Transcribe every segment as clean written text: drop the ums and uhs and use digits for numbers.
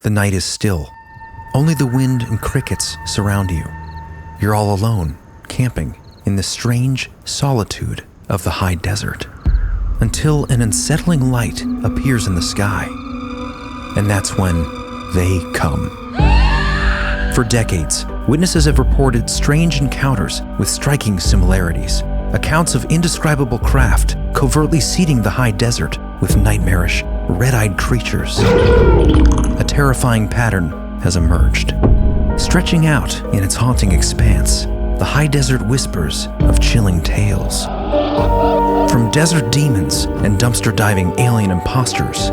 The night is still. Only the wind and crickets surround you. You're all alone, camping in the strange solitude of the high desert, until an unsettling light appears in the sky. And that's when they come. For decades, witnesses have reported strange encounters with striking similarities. Accounts of indescribable craft covertly seeding the high desert with nightmarish, red-eyed creatures. A terrifying pattern has emerged. Stretching out in its haunting expanse, the high desert whispers of chilling tales. From desert demons and dumpster-diving alien imposters,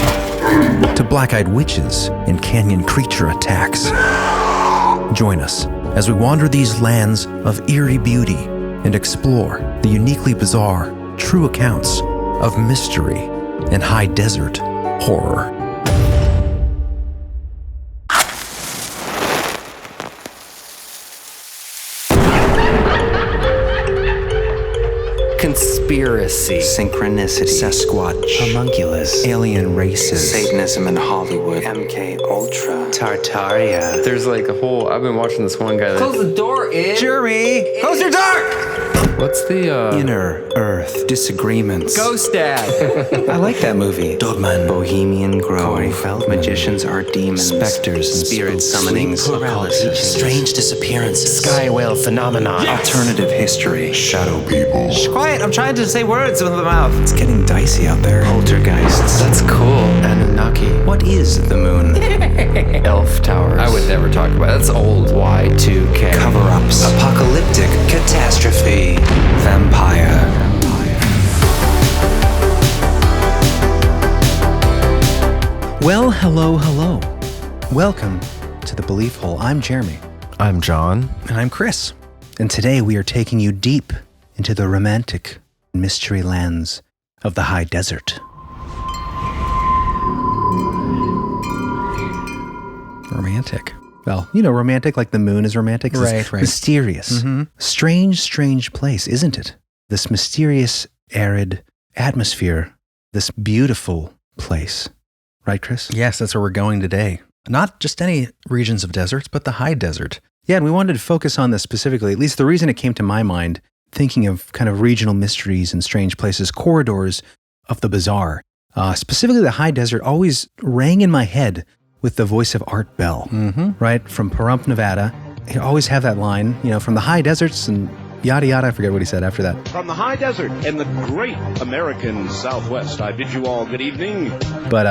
to black-eyed witches and canyon creature attacks. Join us as we wander these lands of eerie beauty and explore the uniquely bizarre, true accounts of mystery and high desert horror. Conspiracy, synchronicity, Sasquatch, homunculus, alien races, Satanism in Hollywood, MK Ultra, Tartaria. There's like a whole. I've been watching this one guy. Close the door, Ed. Jeremy, close your door. What's the Inner Earth Disagreements. Ghost Dad. I like that movie. Dogman, Bohemian Grove, Feldman. Magicians are demons, Specters and spirit spooks. summonings, Sleep paralysis, strange disappearances, Sky whale phenomenon. alternative history, shadow people. Shh, quiet. I'm trying to say words with my mouth. It's getting dicey out there. Poltergeists. That's cool. Anunnaki. What is the moon? Elf towers. I would never talk about it. That's old. Y2K. Cover-ups. Apocalyptic catastrophe. Vampire. Well, hello. Welcome to The Belief Hole. I'm Jeremy. I'm John. And I'm Chris. And today we are taking you deep into the romantic mystery lands of the high desert. Romantic. Well, romantic like the moon is romantic. Right. Mysterious. Mm-hmm. Strange place, isn't it? This mysterious, arid atmosphere, this beautiful place. Right, Chris? Yes, that's where we're going today. Not just any regions of deserts, but the high desert. Yeah, and we wanted to focus on this specifically. At least the reason it came to my mind, thinking of kind of regional mysteries and strange places, corridors of the bizarre. Specifically, the high desert always rang in my head with the voice of Art Bell, right? From Pahrump, Nevada. He always have that line, from the high deserts and yada yada. I forget what he said after that. From the high desert and the great American Southwest, I bid you all good evening. But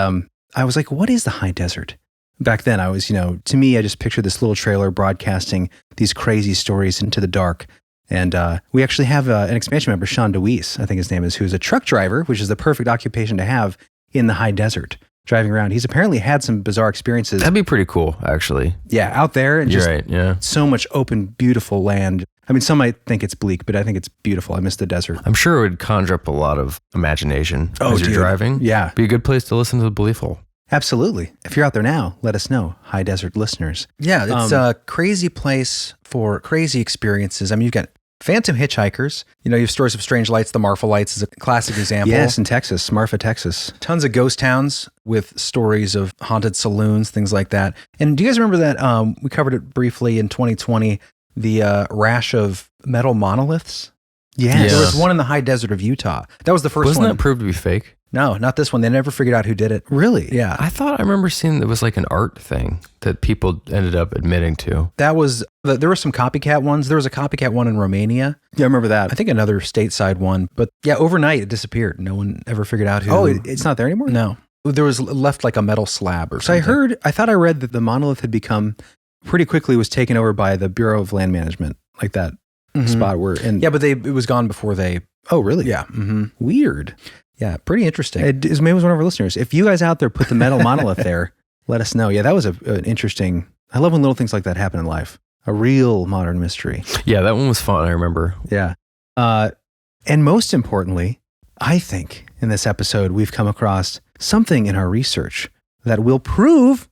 I was like, what is the high desert? Back then, I was, to me, I just pictured this little trailer broadcasting these crazy stories into the dark. And we actually have an expansion member, Sean DeWeese, I think his name is, who's a truck driver, which is the perfect occupation to have in the high desert, driving around. He's apparently had some bizarre experiences. That'd be pretty cool, actually. Yeah, out there. And You're just right, yeah. so much open, beautiful land. I mean, some might think it's bleak, but I think it's beautiful. I miss the desert. I'm sure it would conjure up a lot of imagination as you're driving. Yeah. Be a good place to listen to The Belief Hole. Absolutely. If you're out there now, let us know, high desert listeners. Yeah, it's a crazy place for crazy experiences. I mean, you've got phantom hitchhikers. You have stories of strange lights. The Marfa Lights is a classic example. Yes, in Texas, Marfa, Texas. Tons of ghost towns with stories of haunted saloons, things like that. And do you guys remember that we covered it briefly in 2020, the rash of metal monoliths? Yes. There was one in the high desert of Utah. That was the first one. Wasn't that proved to be fake? No, not this one. They never figured out who did it. Really? Yeah. I thought I remember seeing it was like an art thing that people ended up admitting to. That was, there were some copycat ones. There was a copycat one in Romania. Yeah, I remember that. I think another stateside one. But yeah, overnight it disappeared. No one ever figured out who. Oh, it's not there anymore? No. There was left like a metal slab or something. So I thought I read that the monolith had become, pretty quickly was taken over by the Bureau of Land Management, like that spot where. And yeah, but it was gone before they. Oh, really? Yeah. Mm-hmm. Weird. Yeah, pretty interesting. Maybe it was one of our listeners. If you guys out there put the metal monolith there, let us know. Yeah, that was an interesting. I love when little things like that happen in life. A real modern mystery. Yeah, that one was fun. I remember. Yeah. And most importantly, I think in this episode, we've come across something in our research that will prove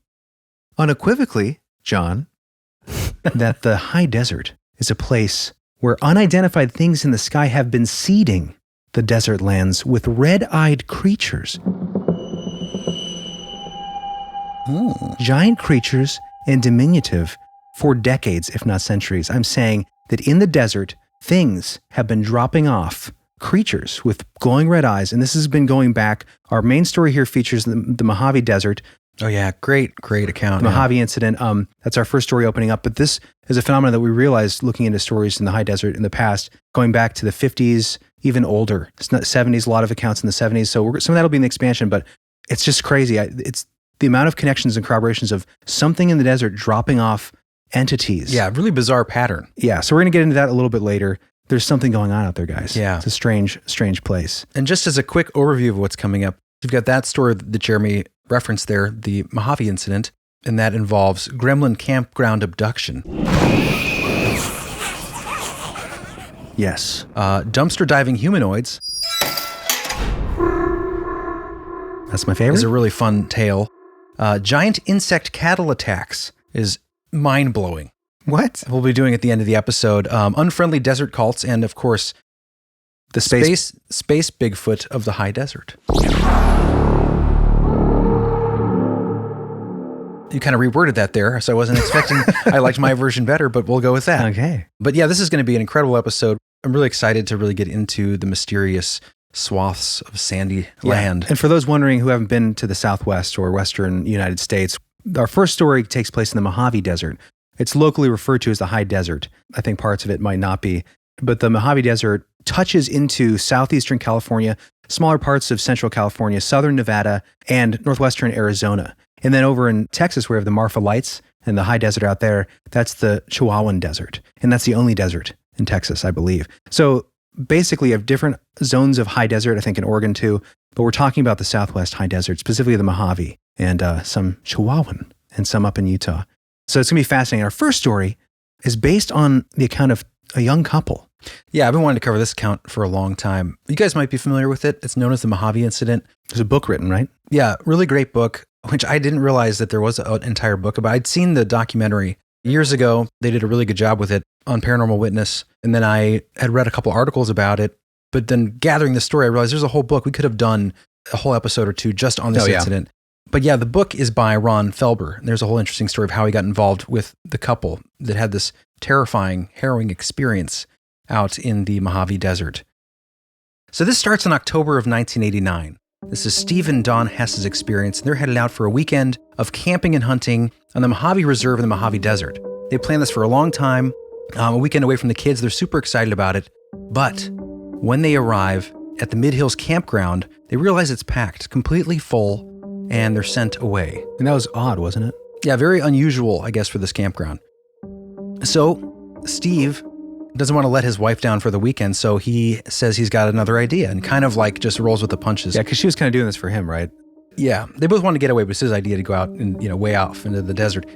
unequivocally, John, that the high desert is a place where unidentified things in the sky have been seeding the desert lands with red-eyed creatures. Giant creatures and diminutive for decades, if not centuries. I'm saying that in the desert, things have been dropping off, creatures with glowing red eyes, and this has been going back. Our main story here features the Mojave Desert. Oh yeah, great account. The Mojave incident. That's our first story opening up. But this is a phenomenon that we realized looking into stories in the high desert in the past, going back to the 50s, even older. It's not 70s, a lot of accounts in the 70s. So some of that will be in the expansion, but it's just crazy. It's the amount of connections and corroborations of something in the desert dropping off entities. Yeah, really bizarre pattern. Yeah, so we're going to get into that a little bit later. There's something going on out there, guys. Yeah. It's a strange place. And just as a quick overview of what's coming up, you've got that story that Jeremy referenced there, the Mojave incident, and that involves Gremlin Campground Abduction. Yes. Dumpster diving humanoids. That's my favorite. Is a really fun tale. Giant insect cattle attacks is mind-blowing. What? We'll be doing at the end of the episode. Unfriendly desert cults, and of course, the space Bigfoot of the high desert. You kind of reworded that there, so I wasn't expecting. I liked my version better, but we'll go with that. Okay. But yeah, this is going to be an incredible episode. I'm really excited to really get into the mysterious swaths of sandy land. And for those wondering who haven't been to the Southwest or Western United States, our first story takes place in the Mojave Desert. It's locally referred to as the high desert. I think parts of it might not be. But the Mojave Desert touches into southeastern California, smaller parts of central California, southern Nevada, and northwestern Arizona. And then over in Texas, we have the Marfa Lights and the high desert out there. That's the Chihuahuan Desert. And that's the only desert in Texas, I believe. So basically, you have different zones of high desert, I think in Oregon too. But we're talking about the Southwest high desert, specifically the Mojave, and some Chihuahuan, and some up in Utah. So it's going to be fascinating. Our first story is based on the account of a young couple. Yeah, I've been wanting to cover this account for a long time. You guys might be familiar with it. It's known as the Mojave Incident. There's a book written, right? Yeah, really great book, which I didn't realize that there was an entire book about. I'd seen the documentary years ago. They did a really good job with it on Paranormal Witness. And then I had read a couple articles about it. But then gathering the story, I realized there's a whole book. We could have done a whole episode or two just on this incident. But yeah, the book is by Ron Felber. And there's a whole interesting story of how he got involved with the couple that had this terrifying, harrowing experience out in the Mojave Desert. So this starts in October of 1989. This is Steve and Dawn Hess's experience. They're headed out for a weekend of camping and hunting on the Mojave Reserve in the Mojave Desert. They planned this for a long time, a weekend away from the kids. They're super excited about it. But when they arrive at the Mid-Hills Campground, they realize it's packed, completely full, and they're sent away. And that was odd, wasn't it? Yeah, very unusual, I guess, for this campground. So Steve doesn't want to let his wife down for the weekend, so he says he's got another idea and kind of like just rolls with the punches. Yeah, because she was kind of doing this for him, right? Yeah, they both want to get away, but it's his idea to go out and, way off into the desert.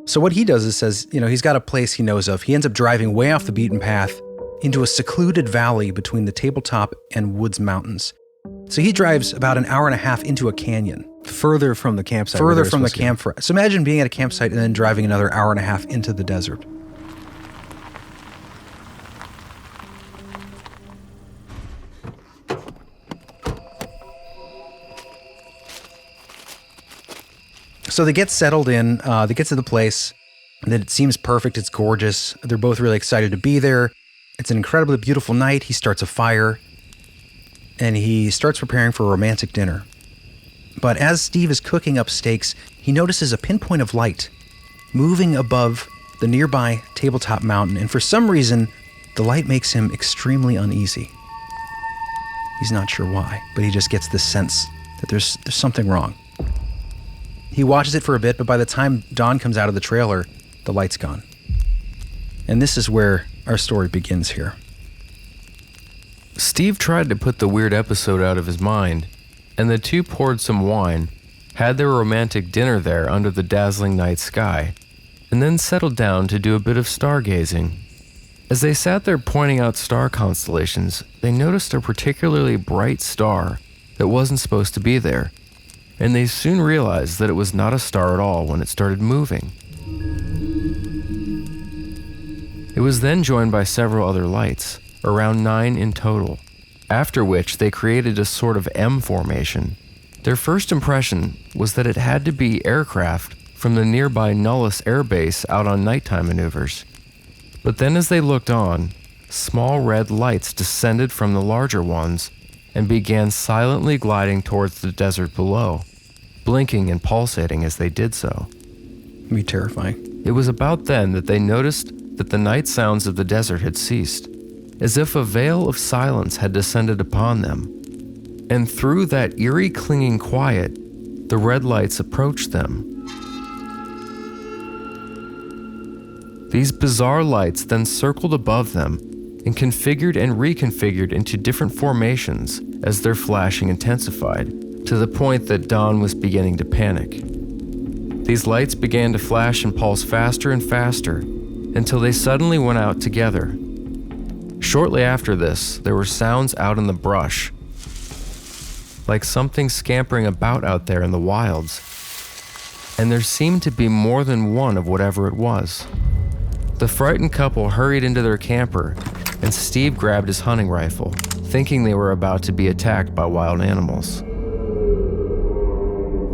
So what he does is says, he's got a place he knows of. He ends up driving way off the beaten path into a secluded valley between the Tabletop and Woods Mountains. So he drives about an hour and a half into a canyon. Further from the campsite. Further from the campsite. So imagine being at a campsite and then driving another hour and a half into the desert. So they get settled in, they get to the place, and it seems perfect, it's gorgeous. They're both really excited to be there. It's an incredibly beautiful night. He starts a fire, and he starts preparing for a romantic dinner. But as Steve is cooking up steaks, he notices a pinpoint of light moving above the nearby Tabletop Mountain, and for some reason, the light makes him extremely uneasy. He's not sure why, but he just gets this sense that there's something wrong. He watches it for a bit, but by the time Dawn comes out of the trailer, the light's gone. And this is where our story begins here. Steve tried to put the weird episode out of his mind, and the two poured some wine, had their romantic dinner there under the dazzling night sky, and then settled down to do a bit of stargazing. As they sat there pointing out star constellations, they noticed a particularly bright star that wasn't supposed to be there, and they soon realized that it was not a star at all when it started moving. It was then joined by several other lights, around 9 in total, after which they created a sort of M formation. Their first impression was that it had to be aircraft from the nearby Nullis Air Base out on nighttime maneuvers. But then as they looked on, small red lights descended from the larger ones and began silently gliding towards the desert below, blinking and pulsating as they did so. It'd be terrifying. It was about then that they noticed that the night sounds of the desert had ceased, as if a veil of silence had descended upon them. And through that eerie clinging quiet, the red lights approached them. These bizarre lights then circled above them and configured and reconfigured into different formations as their flashing intensified, to the point that Don was beginning to panic. These lights began to flash and pulse faster and faster until they suddenly went out together. Shortly after this, there were sounds out in the brush, like something scampering about out there in the wilds, and there seemed to be more than one of whatever it was. The frightened couple hurried into their camper, and Steve grabbed his hunting rifle, thinking they were about to be attacked by wild animals.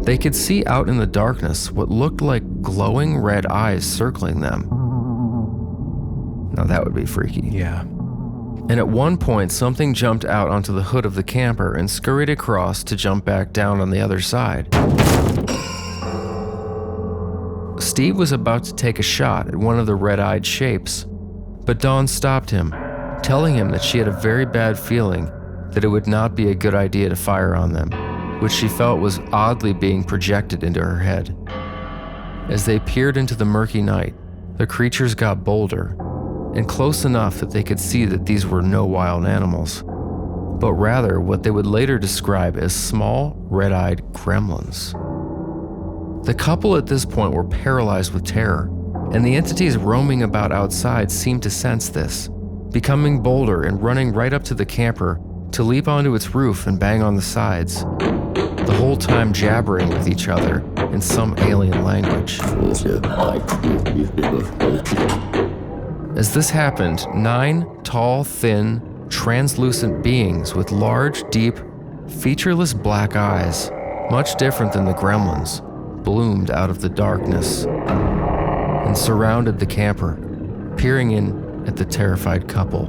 They could see out in the darkness what looked like glowing red eyes circling them. Now that would be freaky. Yeah. And at one point, something jumped out onto the hood of the camper and scurried across to jump back down on the other side. Steve was about to take a shot at one of the red-eyed shapes, but Dawn stopped him, telling him that she had a very bad feeling that it would not be a good idea to fire on them, which she felt was oddly being projected into her head. As they peered into the murky night, the creatures got bolder, and close enough that they could see that these were no wild animals, but rather what they would later describe as small, red-eyed gremlins. The couple at this point were paralyzed with terror, and the entities roaming about outside seemed to sense this, becoming bolder and running right up to the camper to leap onto its roof and bang on the sides, the whole time jabbering with each other in some alien language. As this happened, 9 tall, thin, translucent beings with large, deep, featureless black eyes, much different than the gremlins, bloomed out of the darkness and surrounded the camper, peering in at the terrified couple.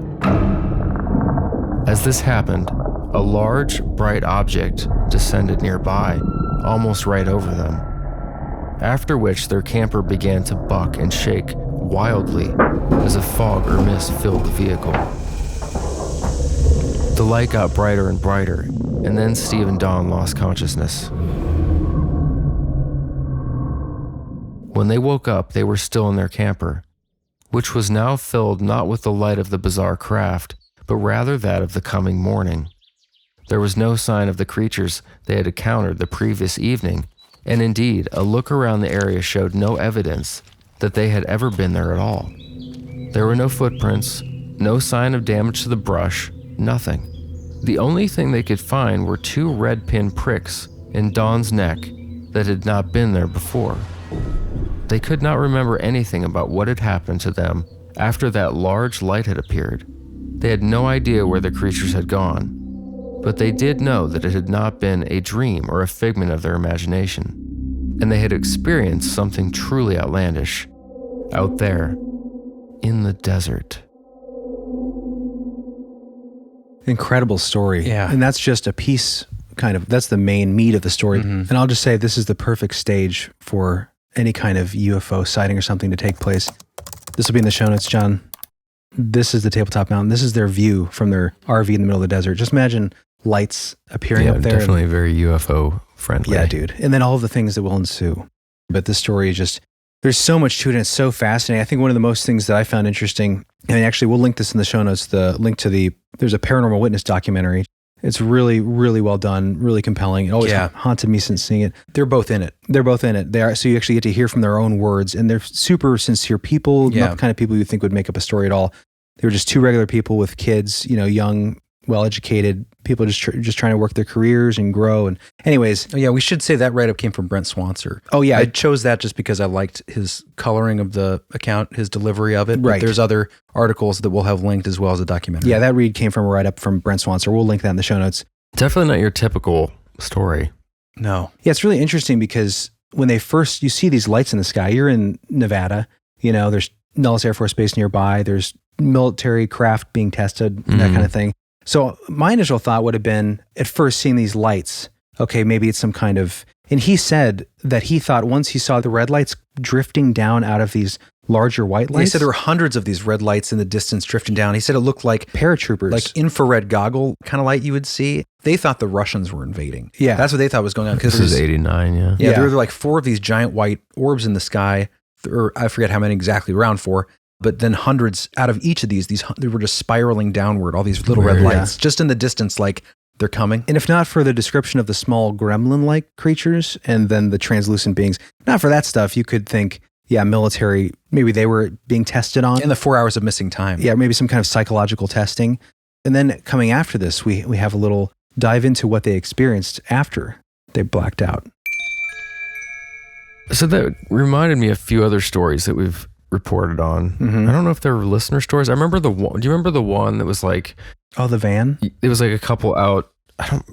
As this happened, a large, bright object descended nearby, almost right over them, after which their camper began to buck and shake wildly as a fog or mist filled the vehicle. The light got brighter and brighter, and then Steve and Dawn lost consciousness. When they woke up, they were still in their camper, which was now filled not with the light of the bizarre craft, but rather that of the coming morning. There was no sign of the creatures they had encountered the previous evening, and indeed, a look around the area showed no evidence that they had ever been there at all. There were no footprints, no sign of damage to the brush, nothing. The only thing they could find were 2 red pin pricks in Dawn's neck that had not been there before. They could not remember anything about what had happened to them after that large light had appeared. They had no idea where the creatures had gone, but they did know that it had not been a dream or a figment of their imagination, and they had experienced something truly outlandish out there in the desert. Incredible story. Yeah. And that's just a piece, that's the main meat of the story. Mm-hmm. And I'll just say this is the perfect stage for any kind of UFO sighting or something to take place. This will be in the show notes, John. This is the Tabletop Mountain. This is their view from their RV in the middle of the desert. Just imagine lights appearing up there. Definitely very UFO friendly. Yeah, dude. And then all of the things that will ensue. But this story is just, there's so much to it and it's so fascinating. I think one of the most things that I found interesting, and actually we'll link this in the show notes, the link to there's a Paranormal Witness documentary. It's really, really well done, really compelling. It always haunted me since seeing it. They're both in it. So you actually get to hear from their own words, and they're super sincere people, not the kind of people you think would make up a story at all. They were just 2 regular people with kids, young, well-educated people just trying to work their careers and grow. And anyways. Oh, yeah, we should say that write-up came from Brent Swanser. Oh, yeah. I chose that just because I liked his coloring of the account, his delivery of it. But right. There's other articles that we'll have linked as well as a documentary. Yeah, that read came from a write-up from Brent Swanser. We'll link that in the show notes. Definitely not your typical story. No. Yeah, it's really interesting because when you see these lights in the sky, you're in Nevada, there's Nellis Air Force Base nearby, there's military craft being tested, that kind of thing. So my initial thought would have been, at first seeing these lights, okay, maybe it's some kind of, and he said that he thought once he saw the red lights drifting down out of these larger white lights. He said there were hundreds of these red lights in the distance drifting down. He said it looked like paratroopers, like infrared goggle kind of light you would see. They thought the Russians were invading. Yeah. That's what they thought was going on. This is 89, yeah. Yeah, there were like 4 of these giant white orbs in the sky, or I forget how many exactly, around 4. But then hundreds out of each of these they were just spiraling downward, all these little red lights, just in the distance, like they're coming. And if not for the description of the small gremlin-like creatures and then the translucent beings, not for that stuff, you could think, yeah, military, maybe they were being tested on. In the 4 hours of missing time. Yeah, maybe some kind of psychological testing. And then coming after this, we have a little dive into what they experienced after they blacked out. So that reminded me of a few other stories that we've reported on. I don't know if they were listener stories. I remember do you remember the one that was like, oh, the van? It was like a couple out.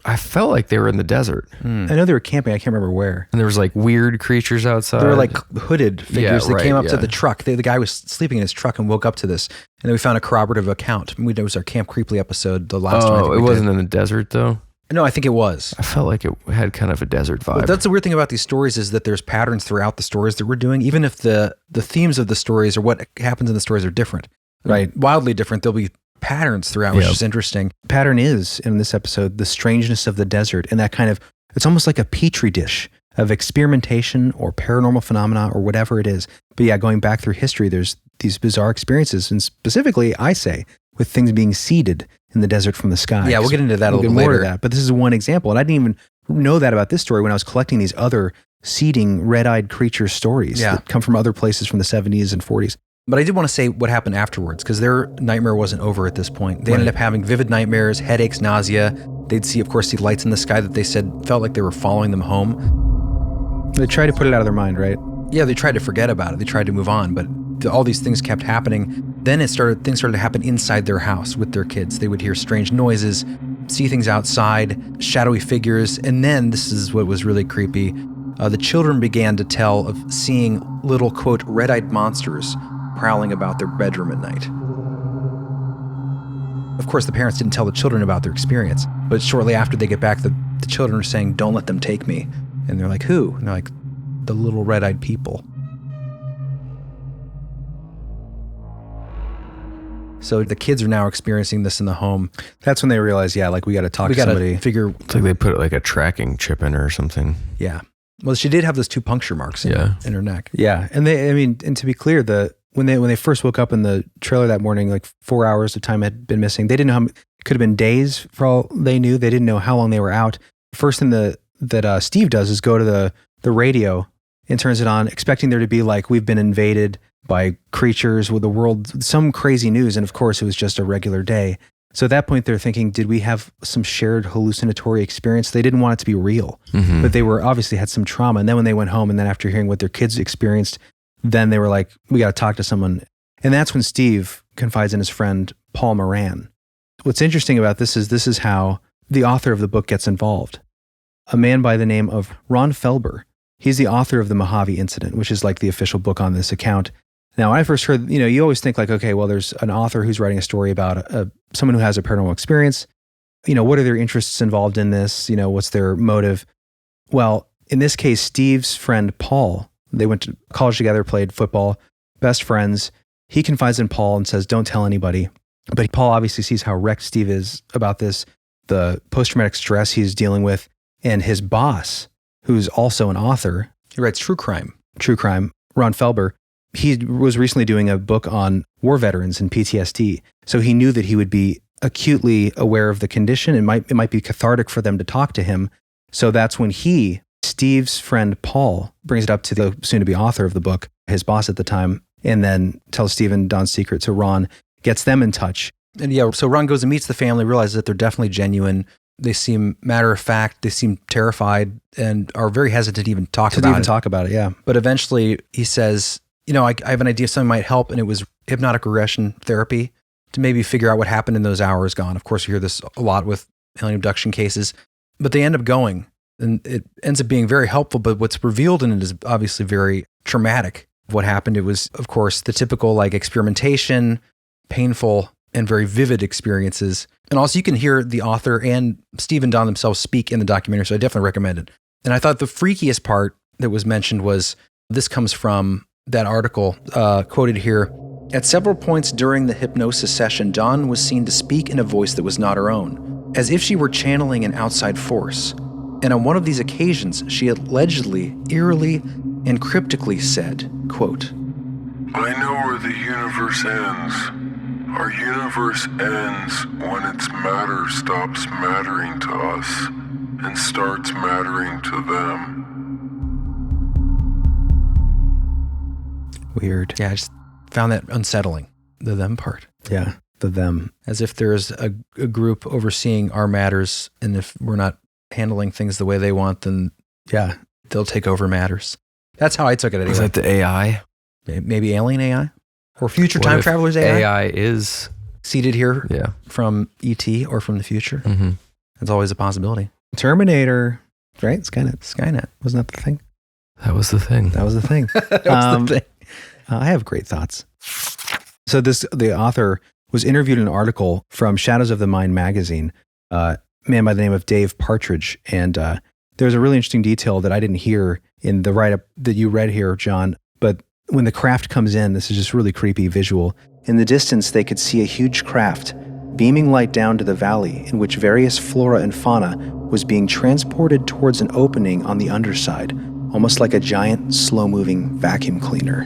I felt like they were in the desert. I know they were camping. I can't remember where. And there was like weird creatures outside. They were like hooded figures that came up to yeah. the truck. The guy was sleeping in his truck and woke up to this. And then we found a corroborative account. It was our Camp Creeply episode, the last one. Oh, it wasn't in the desert though? No, I think it was. I felt like it had kind of a desert vibe. Well, that's the weird thing about these stories is that there's patterns throughout the stories that we're doing. Even if the themes of the stories or what happens in the stories are different, right? Wildly different. There'll be patterns throughout, which is interesting. Pattern is, in this episode, the strangeness of the desert and that kind of, it's almost like a petri dish of experimentation or paranormal phenomena or whatever it is. But yeah, going back through history, there's these bizarre experiences. And specifically, I say, with things being seeded in the desert from the sky. Yeah, we'll get into that a little more later. of that, but this is one example. And I didn't even know that about this story when I was collecting these other seeding red-eyed creature stories that come from other places from the 70s and 40s. But I did want to say what happened afterwards, because their nightmare wasn't over at this point. They ended up having vivid nightmares, headaches, nausea. They'd see lights in the sky that they said felt like they were following them home. They tried to put it out of their mind, right? Yeah, they tried to forget about it. They tried to move on, but all these things kept happening. Then things started to happen inside their house with their kids. They would hear strange noises, see things outside, shadowy figures, and then this is what was really creepy. The children began to tell of seeing little, quote, red-eyed monsters prowling about their bedroom at night. Of course, the parents didn't tell the children about their experience, but shortly after they get back, the children are saying, "Don't let them take me." And they're like, "Who?" And they're like, "The little red-eyed people." So the kids are now experiencing this in the home. That's when they realize, we got to talk to somebody. We got to figure. It's like they put like a tracking chip in her or something. Yeah. Well, she did have those 2 puncture marks in her neck. Yeah. And and to be clear, when they first woke up in the trailer that morning, like 4 hours of time had been missing. They didn't know it could have been days for all they knew. They didn't know how long they were out. First thing that Steve does is go to the radio and turns it on, expecting there to be like, we've been invaded by creatures with the world, some crazy news. And of course, it was just a regular day. So at that point, they're thinking, did we have some shared hallucinatory experience? They didn't want it to be real, but they were obviously had some trauma. And then when they went home, and then after hearing what their kids experienced, then they were like, we got to talk to someone. And that's when Steve confides in his friend, Paul Moran. What's interesting about this is how the author of the book gets involved. A man by the name of Ron Felber. He's the author of the Mojave incident, which is like the official book on this account. Now, when I first heard, you always think like, okay, well, there's an author who's writing a story about someone who has a paranormal experience. What are their interests involved in this? What's their motive? Well, in this case, Steve's friend, Paul, they went to college together, played football, best friends. He confides in Paul and says, don't tell anybody. But Paul obviously sees how wrecked Steve is about this, the post-traumatic stress he's dealing with, and his boss, who's also an author. He writes true crime, Ron Felber. He was recently doing a book on war veterans and PTSD. So he knew that he would be acutely aware of the condition. It might be cathartic for them to talk to him. So that's when Steve's friend Paul, brings it up to the soon-to-be author of the book, his boss at the time, and then tells Steve and Don's secret to Ron, gets them in touch. And so Ron goes and meets the family, realizes that they're definitely genuine. They seem matter-of-fact, they seem terrified, and are very hesitant to even talk about it. Yeah. But eventually he says, I have an idea something might help, and it was hypnotic regression therapy to maybe figure out what happened in those hours gone. Of course, we hear this a lot with alien abduction cases, but they end up going. And it ends up being very helpful, but what's revealed in it is obviously very traumatic. What happened, it was, of course, the typical like experimentation, painful, and very vivid experiences. And also you can hear the author and Steve and Don themselves speak in the documentary, so I definitely recommend it. And I thought the freakiest part that was mentioned was, this comes from that article quoted here. At several points during the hypnosis session, Dawn was seen to speak in a voice that was not her own, as if she were channeling an outside force. And on one of these occasions, she allegedly, eerily, and cryptically said, quote, I know where the universe ends. Our universe ends when its matter stops mattering to us and starts mattering to them. Weird. Yeah, I just found that unsettling, the them part. Yeah, the them. As if there's a group overseeing our matters, and if we're not handling things the way they want, then yeah, they'll take over matters. That's how I took it anyway. Is that the AI? Maybe alien AI? Or future time travelers AI? AI is seated here from ET or from the future. Mm-hmm. That's always a possibility. Terminator, right? Skynet. Wasn't that the thing? That was the thing. That was the thing. That was the thing. I have great thoughts. So the author was interviewed in an article from Shadows of the Mind magazine, a man by the name of Dave Partridge. And there's a really interesting detail that I didn't hear in the write-up that you read here, John. But when the craft comes in, this is just really creepy visual. In the distance, they could see a huge craft beaming light down to the valley in which various flora and fauna was being transported towards an opening on the underside, almost like a giant, slow-moving vacuum cleaner.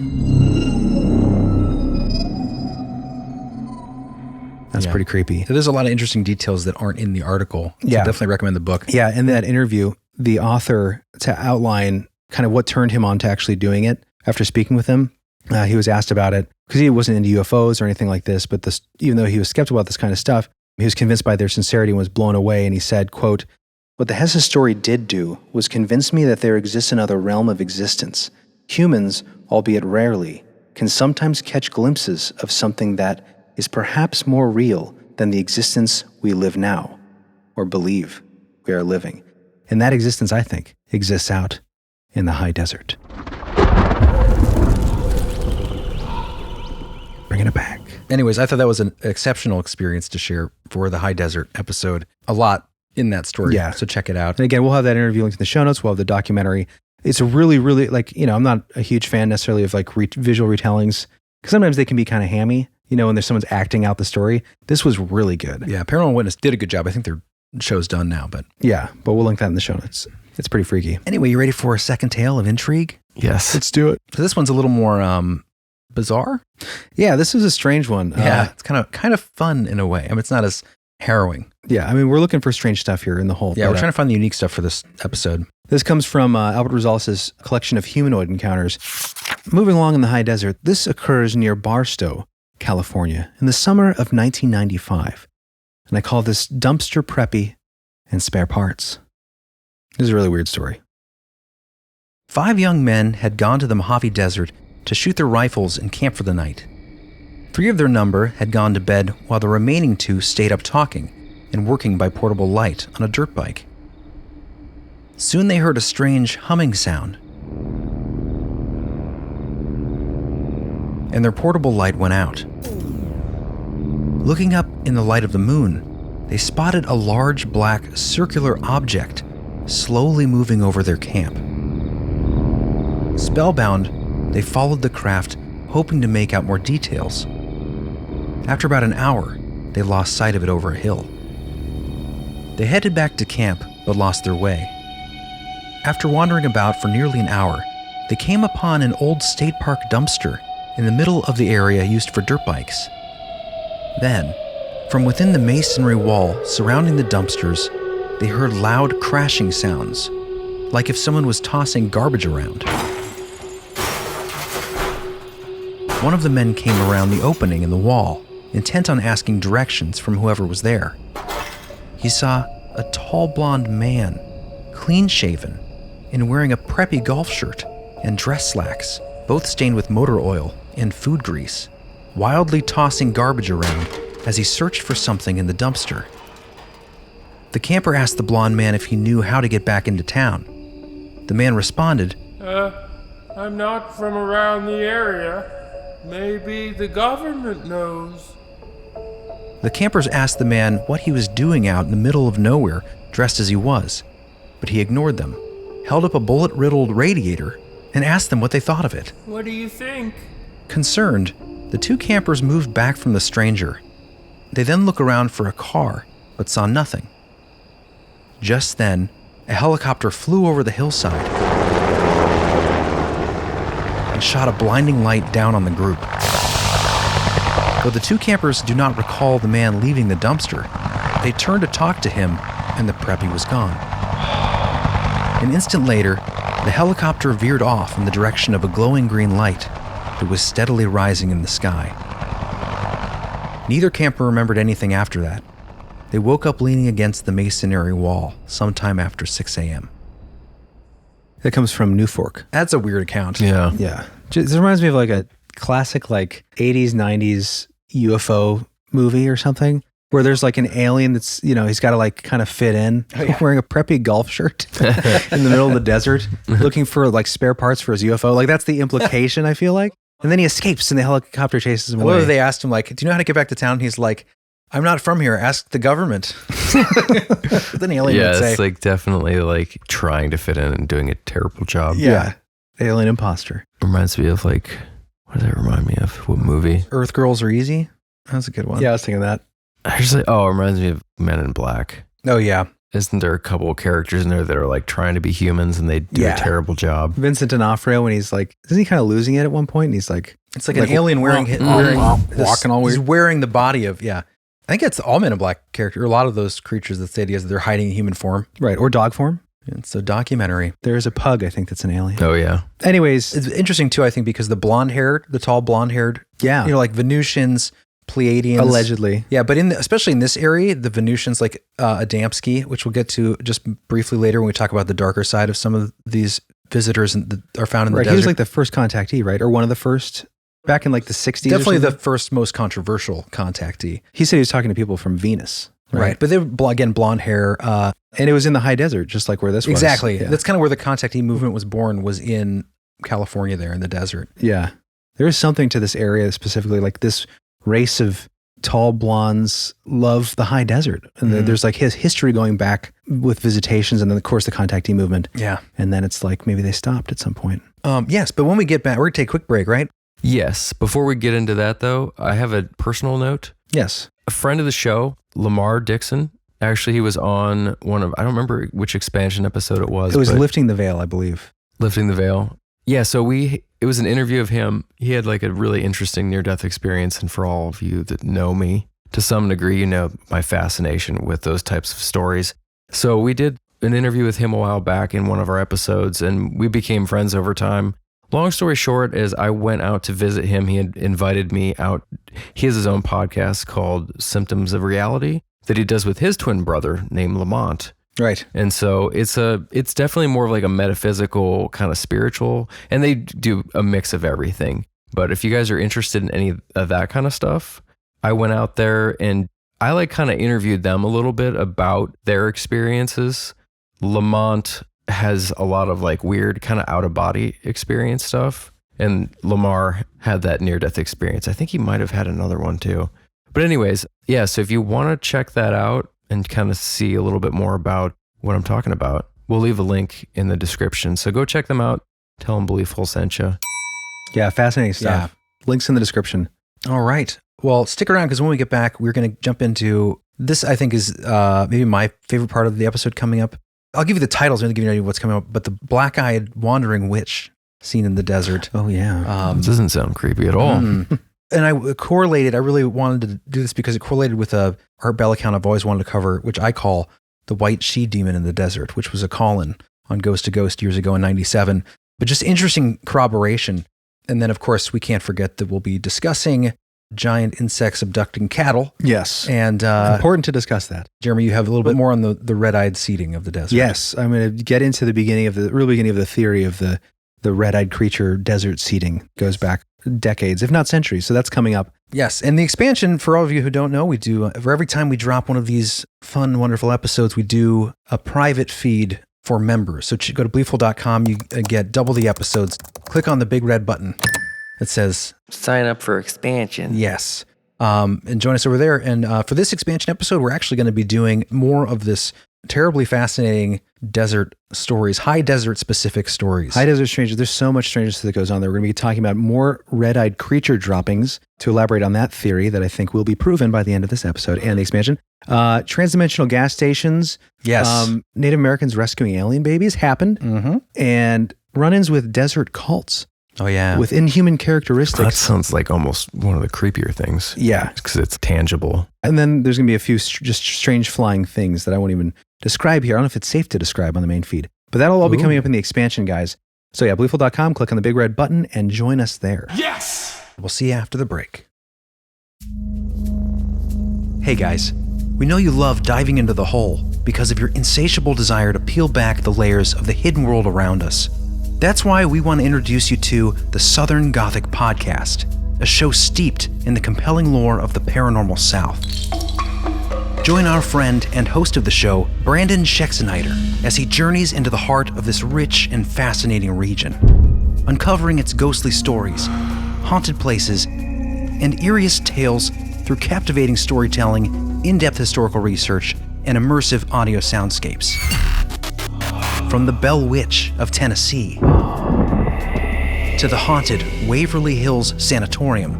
That's pretty creepy. There's a lot of interesting details that aren't in the article. So definitely recommend the book. Yeah, in that interview, the author, to outline kind of what turned him on to actually doing it, after speaking with him, he was asked about it, because he wasn't into UFOs or anything like this, but even though he was skeptical about this kind of stuff, he was convinced by their sincerity and was blown away, and he said, quote, what the Hesse story did do was convince me that there exists another realm of existence. Humans, albeit rarely, can sometimes catch glimpses of something that is perhaps more real than the existence we live now, or believe we are living. And that existence, I think, exists out in the high desert. Bringing it back. Anyways, I thought that was an exceptional experience to share for the high desert episode. A lot in that story. Yeah. So check it out. And again, we'll have that interview linked in the show notes. We'll have the documentary. It's a really, really, I'm not a huge fan necessarily of visual retellings, because sometimes they can be kind of hammy, when there's someone's acting out the story. This was really good. Yeah. Paranormal Witness did a good job. I think their show's done now, but we'll link that in the show notes. It's pretty freaky. Anyway, you ready for a second tale of intrigue? Yes. Let's do it. So this one's a little more bizarre. Yeah, this is a strange one. It's kind of fun in a way. I mean, it's not as harrowing. Yeah, I mean, we're looking for strange stuff here in the whole. Yeah, we're trying to find the unique stuff for this episode. This comes from Albert Rosales' collection of humanoid encounters. Moving along in the high desert, this occurs near Barstow, California, in the summer of 1995. And I call this Dumpster Preppy and Spare Parts. This is a really weird story. 5 young men had gone to the Mojave Desert to shoot their rifles and camp for the night. 3 of their number had gone to bed while the remaining 2 stayed up talking and working by portable light on a dirt bike. Soon they heard a strange humming sound, and their portable light went out. Looking up in the light of the moon, they spotted a large black circular object slowly moving over their camp. Spellbound, they followed the craft, hoping to make out more details. After about an hour, they lost sight of it over a hill. They headed back to camp, but lost their way. After wandering about for nearly an hour, they came upon an old state park dumpster in the middle of the area used for dirt bikes. Then, from within the masonry wall surrounding the dumpsters, they heard loud crashing sounds, like if someone was tossing garbage around. One of the men came around the opening in the wall, intent on asking directions from whoever was there. He saw a tall blonde man, clean-shaven, and wearing a preppy golf shirt and dress slacks, both stained with motor oil and food grease, wildly tossing garbage around as he searched for something in the dumpster. The camper asked the blonde man if he knew how to get back into town. The man responded, I'm not from around the area. Maybe the government knows. The campers asked the man what he was doing out in the middle of nowhere, dressed as he was, but he ignored them, held up a bullet-riddled radiator, and asked them what they thought of it. What do you think? Concerned, the two campers moved back from the stranger. They then looked around for a car, but saw nothing. Just then, a helicopter flew over the hillside and shot a blinding light down on the group. Though the two campers do not recall the man leaving the dumpster, they turned to talk to him, and the Preppy was gone. An instant later, the helicopter veered off in the direction of a glowing green light that was steadily rising in the sky. Neither camper remembered anything after that. They woke up leaning against the masonry wall sometime after 6 a.m. That comes from New Fork. That's a weird account. Yeah. Yeah. This reminds me of like a classic like 80s, 90s UFO movie or something where there's like an alien that's, he's got to like kind of fit in wearing a preppy golf shirt in the middle of the desert looking for like spare parts for his UFO. Like that's the implication, I feel like. And then he escapes and the helicopter chases him away. What if they asked him like, do you know how to get back to town? He's like, I'm not from here. Ask the government. Then the alien would say. It's like definitely like trying to fit in and doing a terrible job. Yeah. Alien imposter. Reminds me of like, what does that remind me of? What movie? Earth Girls Are Easy. That's a good one. Yeah, I was thinking that. Actually, it reminds me of Men in Black. Oh, yeah. Isn't there a couple of characters in there that are like trying to be humans and they do a terrible job? Vincent D'Onofrio, when he's like, isn't he kind of losing it at one point? And he's like, it's like an alien walking all weird. He's wearing the body of, I think it's all Men in Black character, or a lot of those creatures that the idea is that they're hiding in human form. Right, or dog form. It's a documentary. There is a pug, I think, that's an alien. Oh, yeah. Anyways. It's interesting, too, I think, because the tall blonde-haired, like Venusians, Pleiadians. Allegedly. Yeah, but especially in this area, the Venusians, like Adamski, which we'll get to just briefly later when we talk about the darker side of some of these visitors that are found in the desert. He was like the first contactee, right? Or one of the first, back in like the 60s. Definitely the first most controversial contactee. He said he was talking to people from Venus. Right. But they were, again, blonde hair. And it was in the high desert, just like where this was. Exactly. Yeah. That's kind of where the contactee movement was born, was in California there in the desert. Yeah. There is something to this area specifically, like this race of tall blondes love the high desert. And there's like his history going back with visitations and then, of course, the contactee movement. Yeah. And then it's like maybe they stopped at some point. Yes, but when we get back, we're going to take a quick break, right? Yes. Before we get into that, though, I have a personal note. Yes. A friend of the show, Lamar Dixon, actually, he was on I don't remember which expansion episode it was. It was Lifting the Veil, I believe. Lifting the Veil. Yeah, so it was an interview of him. He had like a really interesting near-death experience, and for all of you that know me, to some degree, you know my fascination with those types of stories. So we did an interview with him a while back in one of our episodes, and we became friends over time. Long story short is I went out to visit him. He had invited me out. He has his own podcast called Symptoms of Reality that he does with his twin brother named Lamont. Right. And so it's definitely more of like a metaphysical kind of spiritual, and they do a mix of everything. But if you guys are interested in any of that kind of stuff, I went out there and I like kind of interviewed them a little bit about their experiences. Lamont has a lot of like weird kind of out of body experience stuff. And Lamar had that near death experience. I think he might have had another one too. But anyways, yeah, so if you want to check that out and kind of see a little bit more about what I'm talking about, we'll leave a link in the description. So go check them out. Tell them Belief Full sent you. Yeah, fascinating stuff. Yeah. Links in the description. All right. Well, stick around because when we get back, we're going to jump into this. I think is maybe my favorite part of the episode coming up. I'll give you the titles and give you an idea of what's coming up. But the black-eyed wandering witch seen in the desert. Oh yeah, it doesn't sound creepy at all. And I really wanted to do this because it correlated with a Art Bell account I've always wanted to cover, which I call the White She-Demon in the Desert, which was a call-in on Ghost to Ghost years ago in 97. But just interesting corroboration. And then, of course, we can't forget that we'll be discussing giant insects abducting cattle. Yes. And important to discuss that. Jeremy, you have a little bit more on the red-eyed seeding of the desert. Yes. I'm going to get into the real beginning of the theory of the red-eyed creature desert seeding. Goes back decades, if not centuries. So that's coming up. Yes. And the expansion, for all of you who don't know, we do, for every time we drop one of these fun, wonderful episodes, we do a private feed for members. So go to bleeful.com, you get double the episodes. Click on the big red button that says Sign up for expansion. yes. And join us over there. And for this expansion episode, we're actually going to be doing more of this terribly fascinating desert stories, high desert specific stories. High desert strangers. There's so much strangeness that goes on there. We're going to be talking about more red-eyed creature droppings to elaborate on that theory that I think will be proven by the end of this episode and the expansion. Transdimensional gas stations. Yes. Native Americans rescuing alien babies happened. Mm-hmm. And run-ins with desert cults. Oh, yeah. With inhuman characteristics. That sounds like almost one of the creepier things. Yeah. Because it's tangible. And then there's going to be a few just strange flying things that I won't even describe here. I don't know if it's safe to describe on the main feed. But that'll all be coming up in the expansion, guys. So yeah, bleeful.com, click on the big red button and join us there. Yes! We'll see you after the break. Hey guys, we know you love diving into the hole because of your insatiable desire to peel back the layers of the hidden world around us. That's why we want to introduce you to the Southern Gothic Podcast, a show steeped in the compelling lore of the paranormal South. Join our friend and host of the show, Brandon Schexenheider, as he journeys into the heart of this rich and fascinating region, uncovering its ghostly stories, haunted places, and eeriest tales through captivating storytelling, in-depth historical research, and immersive audio soundscapes. From the Bell Witch of Tennessee to the haunted Waverly Hills Sanatorium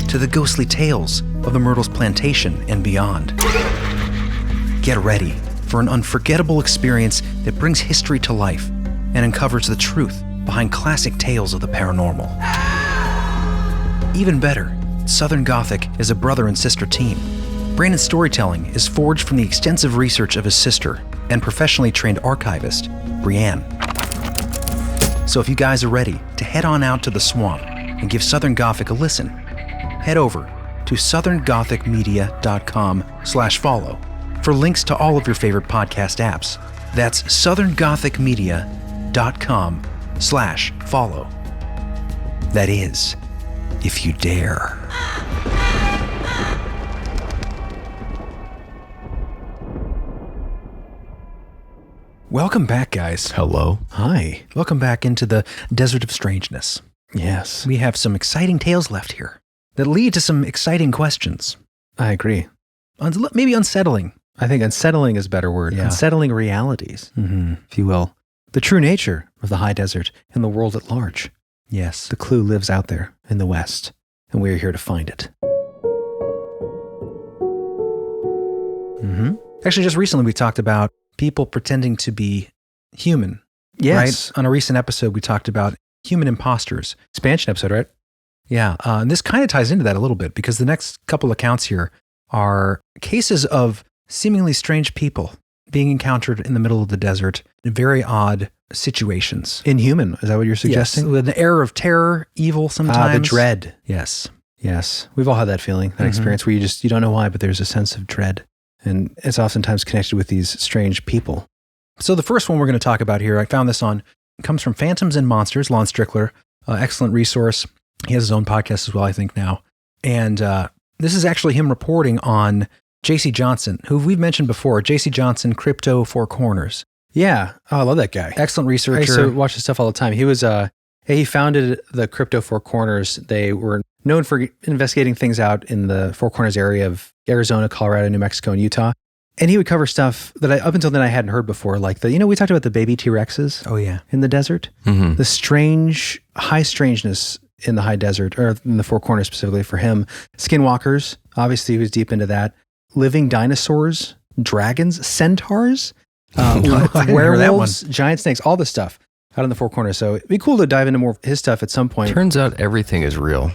to the ghostly tales of the Myrtles Plantation and beyond. Get ready for an unforgettable experience that brings history to life and uncovers the truth behind classic tales of the paranormal. Even better, Southern Gothic is a brother and sister team. Brandon's storytelling is forged from the extensive research of his sister and professionally trained archivist, Brianne. So if you guys are ready to head on out to the swamp and give Southern Gothic a listen, head over to southerngothicmedia.com/follow for links to all of your favorite podcast apps. That's southerngothicmedia.com/follow. That is, if you dare. Welcome back, guys. Hello. Hi. Welcome back into the Desert of Strangeness. Yes. We have some exciting tales left here that lead to some exciting questions. I agree. Maybe unsettling. I think unsettling is a better word. Yeah. Unsettling realities, if you will. The true nature of the high desert and the world at large. Yes. The clue lives out there in the West, and we're here to find it. Actually, just recently we talked about people pretending to be human. Yes. Right? On a recent episode, we talked about human imposters. Expansion episode, right? Yeah. And this kind of ties into that a little bit because the next couple accounts here are cases of seemingly strange people being encountered in the middle of the desert in very odd situations. Inhuman, is that what you're suggesting? Yes, with an air of terror, evil sometimes. The dread. Yes. Yes. We've all had that feeling, that experience where you don't know why, but there's a sense of dread. And it's oftentimes connected with these strange people. So the first one we're going to talk about here, I found this comes from Phantoms and Monsters, Lon Strickler, excellent resource. He has his own podcast as well, I think now. And this is actually him reporting on J.C. Johnson, who we've mentioned before, J.C. Johnson, Crypto Four Corners. Yeah. Oh, I love that guy. Excellent I researcher. used to watch his stuff all the time. He was, he founded the Crypto Four Corners. They were known for investigating things out in the Four Corners area of Arizona, Colorado, New Mexico, and Utah. And he would cover stuff that up until then I hadn't heard before, like we talked about the baby T-Rexes. Oh, yeah. In the desert. Mm-hmm. The high strangeness in the high desert, or in the Four Corners specifically for him. Skinwalkers, obviously he was deep into that. Living dinosaurs, dragons, centaurs, werewolves, giant snakes, all this stuff out in the Four Corners. So it'd be cool to dive into more of his stuff at some point. Turns out everything is real.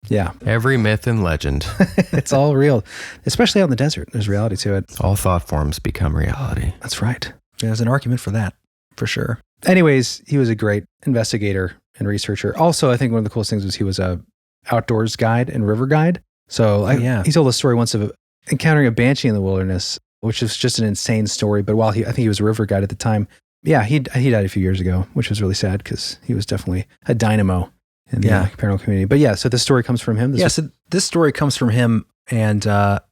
Yeah. Every myth and legend. It's all real, especially out in the desert. There's reality to it. All thought forms become reality. That's right. There's an argument for that, for sure. Anyways, he was a great investigator and researcher. Also, I think one of the coolest things was he was a outdoors guide and river guide. So he told a story once of encountering a banshee in the wilderness, which is just an insane story. But I think he was a river guide at the time. Yeah, he died a few years ago, which was really sad because he was definitely a dynamo in the paranormal community. But yeah, so this story comes from him. So this story comes from him. And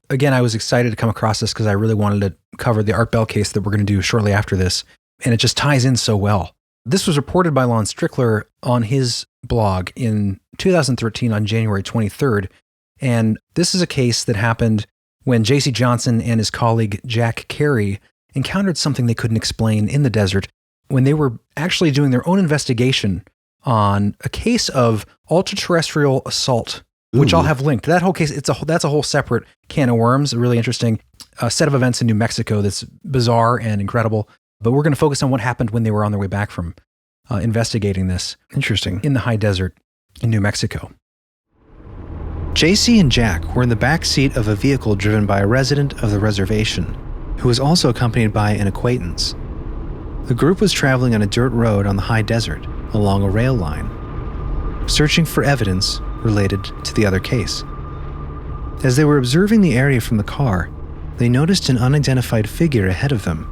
again, I was excited to come across this because I really wanted to cover the Art Bell case that we're going to do shortly after this. And it just ties in so well. This was reported by Lon Strickler on his blog in 2013 on January 23rd. And this is a case that happened when J.C. Johnson and his colleague Jack Carey encountered something they couldn't explain in the desert when they were actually doing their own investigation on a case of ultra-terrestrial assault, which I'll have linked. That whole case, that's a whole separate can of worms, a really interesting set of events in New Mexico that's bizarre and incredible. But we're going to focus on what happened when they were on their way back from investigating this. Interesting. In the high desert in New Mexico. JC and Jack were in the back seat of a vehicle driven by a resident of the reservation, who was also accompanied by an acquaintance. The group was traveling on a dirt road on the high desert along a rail line, searching for evidence related to the other case. As they were observing the area from the car, they noticed an unidentified figure ahead of them.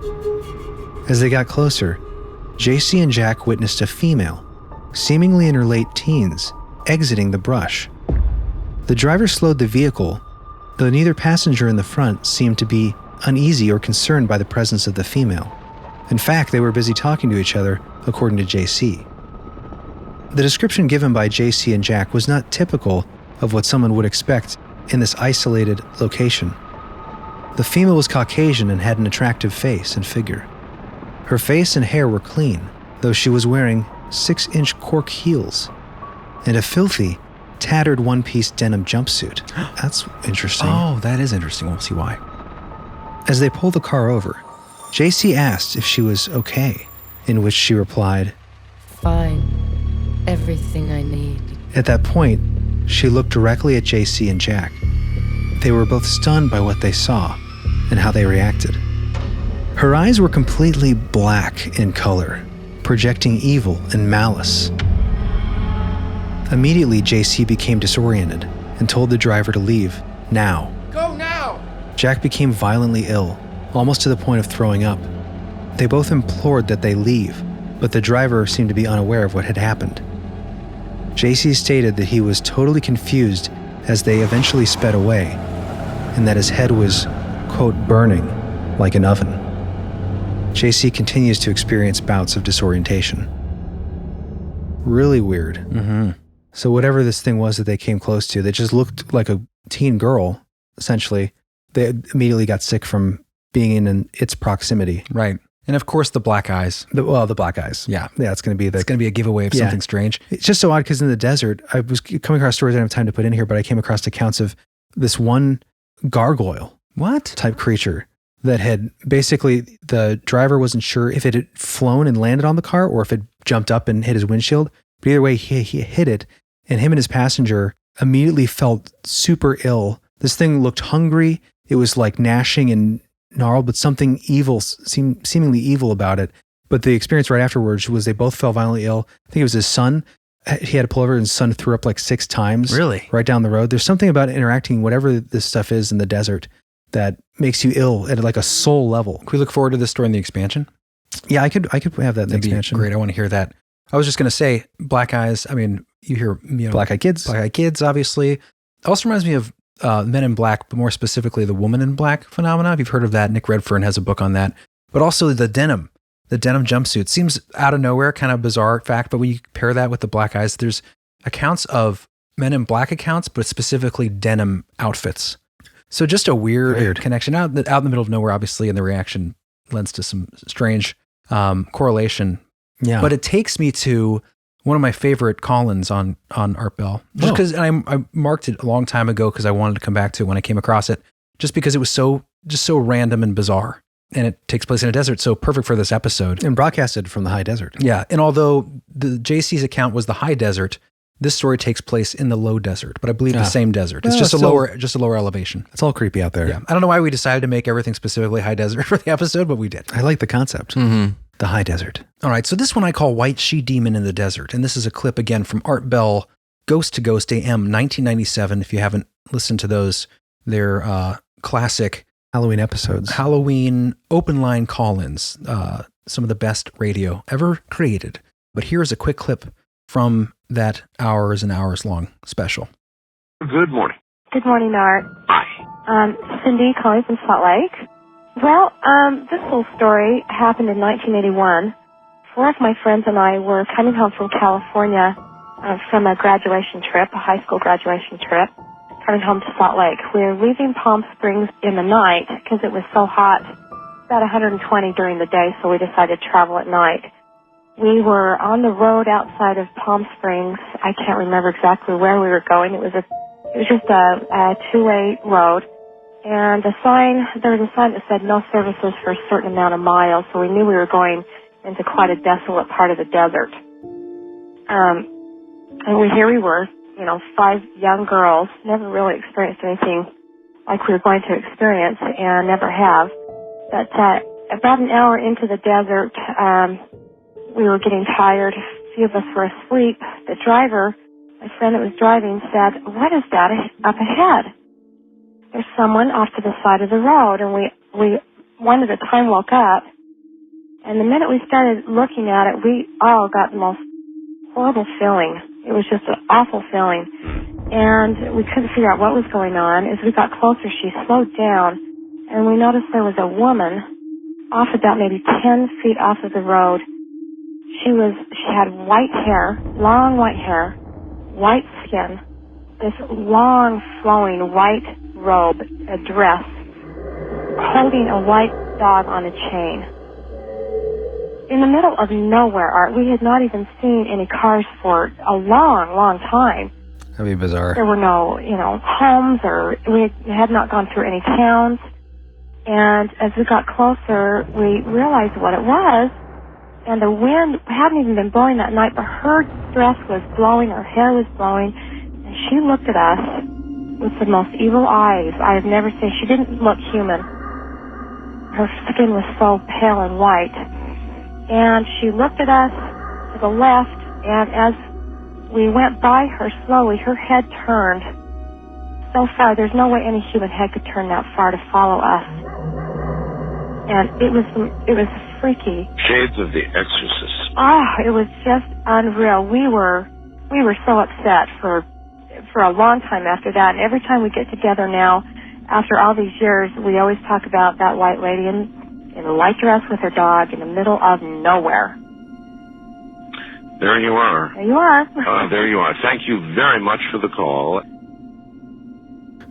As they got closer, JC and Jack witnessed a female, seemingly in her late teens, exiting the brush. The driver slowed the vehicle, though neither passenger in the front seemed to be uneasy or concerned by the presence of the female. In fact, they were busy talking to each other, according to JC. The description given by JC and Jack was not typical of what someone would expect in this isolated location. The female was Caucasian and had an attractive face and figure. Her face and hair were clean, though she was wearing 6-inch cork heels and a filthy, tattered one-piece denim jumpsuit. That's interesting. Oh, that is interesting. We'll see why. As they pulled the car over, JC asked if she was okay, in which she replied, "Fine. Everything I need." At that point, she looked directly at JC and Jack. They were both stunned by what they saw and how they reacted. Her eyes were completely black in color, projecting evil and malice. Immediately, JC became disoriented and told the driver to leave, now. Go now! Jack became violently ill, almost to the point of throwing up. They both implored that they leave, but the driver seemed to be unaware of what had happened. JC stated that he was totally confused as they eventually sped away, and that his head was, quote, burning like an oven. JC continues to experience bouts of disorientation. Really weird. Mm-hmm. So whatever this thing was that they came close to, that just looked like a teen girl, essentially, they immediately got sick from being in its proximity. Right. And of course, the black eyes. The black eyes. Yeah. Yeah, it's going to be a giveaway of something strange. It's just so odd because in the desert, I was coming across stories I don't have time to put in here, but I came across accounts of this one gargoyle type creature that had basically, the driver wasn't sure if it had flown and landed on the car or if it jumped up and hit his windshield. But either way, he hit it, and him and his passenger immediately felt super ill. This thing looked hungry. It was like gnashing and gnarled, but something evil, seemingly evil about it. But the experience right afterwards was they both fell violently ill. I think it was his son. He had to pull over, and his son threw up like 6 times. Really? Right down the road. There's something about interacting, whatever this stuff is in the desert, that makes you ill at like a soul level. Can we look forward to this story in the expansion? Yeah, I could have that in the expansion. Great. I want to hear that. I was just going to say, black eyes. I mean, you hear, Black Eyed Kids. Black Eyed Kids, obviously. It also reminds me of Men in Black, but more specifically the Woman in Black phenomena. If you've heard of that, Nick Redfern has a book on that. But also the denim jumpsuit. Seems out of nowhere, kind of bizarre fact, but when you pair that with the black eyes, there's accounts of Men in Black accounts, but specifically denim outfits. So just a weird connection out in the middle of nowhere, obviously, and the reaction lends to some strange correlation. Yeah. But it takes me to one of my favorite call-ins on Art Bell. Just because I marked it a long time ago because I wanted to come back to it when I came across it, just because it was so random and bizarre. And it takes place in a desert, so perfect for this episode. And broadcasted from the high desert. Yeah. And although the JC's account was the high desert, this story takes place in the low desert, but I believe the same desert. It's just a lower elevation. It's all creepy out there. Yeah. I don't know why we decided to make everything specifically high desert for the episode, but we did. I like the concept. Mm-hmm. The high desert. All right. So this one I call White She-Demon in the Desert. And this is a clip again from Art Bell, Ghost to Ghost AM 1997. If you haven't listened to those, they're classic Halloween episodes. Halloween open line call-ins. Some of the best radio ever created. But here's a quick clip from that hours and hours long special. Good morning. Good morning, Art. Hi. Cindy calling from Salt Lake. Well, this whole story happened in 1981. Four of my friends and I were coming home from California from a graduation trip, a high school graduation trip, coming home to Salt Lake. We were leaving Palm Springs in the night because it was so hot, about 120 during the day, so we decided to travel at night. We were on the road outside of Palm Springs. I can't remember exactly where we were going. It was just a two-way road. And there was a sign that said no services for a certain amount of miles, so we knew we were going into quite a desolate part of the desert. And here we were, five young girls, never really experienced anything like we were going to experience and never have. But about an hour into the desert, we were getting tired. A few of us were asleep. The driver, my friend that was driving, said, "What is that up ahead?" There's someone off to the side of the road, and we one at a time woke up. And the minute we started looking at it, we all got the most horrible feeling. It was just an awful feeling. And we couldn't figure out what was going on. As we got closer, she slowed down, and we noticed there was a woman off about maybe 10 feet off of the road. She had white hair, long white hair, white skin, this long flowing white robe, a dress, holding a white dog on a chain. In the middle of nowhere, Art, we had not even seen any cars for a long, long time. That'd be bizarre. There were no, homes, or we had not gone through any towns. And as we got closer, we realized what it was. And the wind hadn't even been blowing that night, but her dress was blowing, her hair was blowing, and she looked at us with the most evil eyes I have never seen. She didn't look human. Her skin was so pale and white. And she looked at us to the left, and as we went by her slowly, her head turned so far. There's no way any human head could turn that far to follow us. And it was freaky. Shades of The Exorcist. It was just unreal. We were so upset for a long time after that. And every time we get together now, after all these years, we always talk about that white lady in a light dress with her dog in the middle of nowhere. There you are. There you are. There you are. Thank you very much for the call.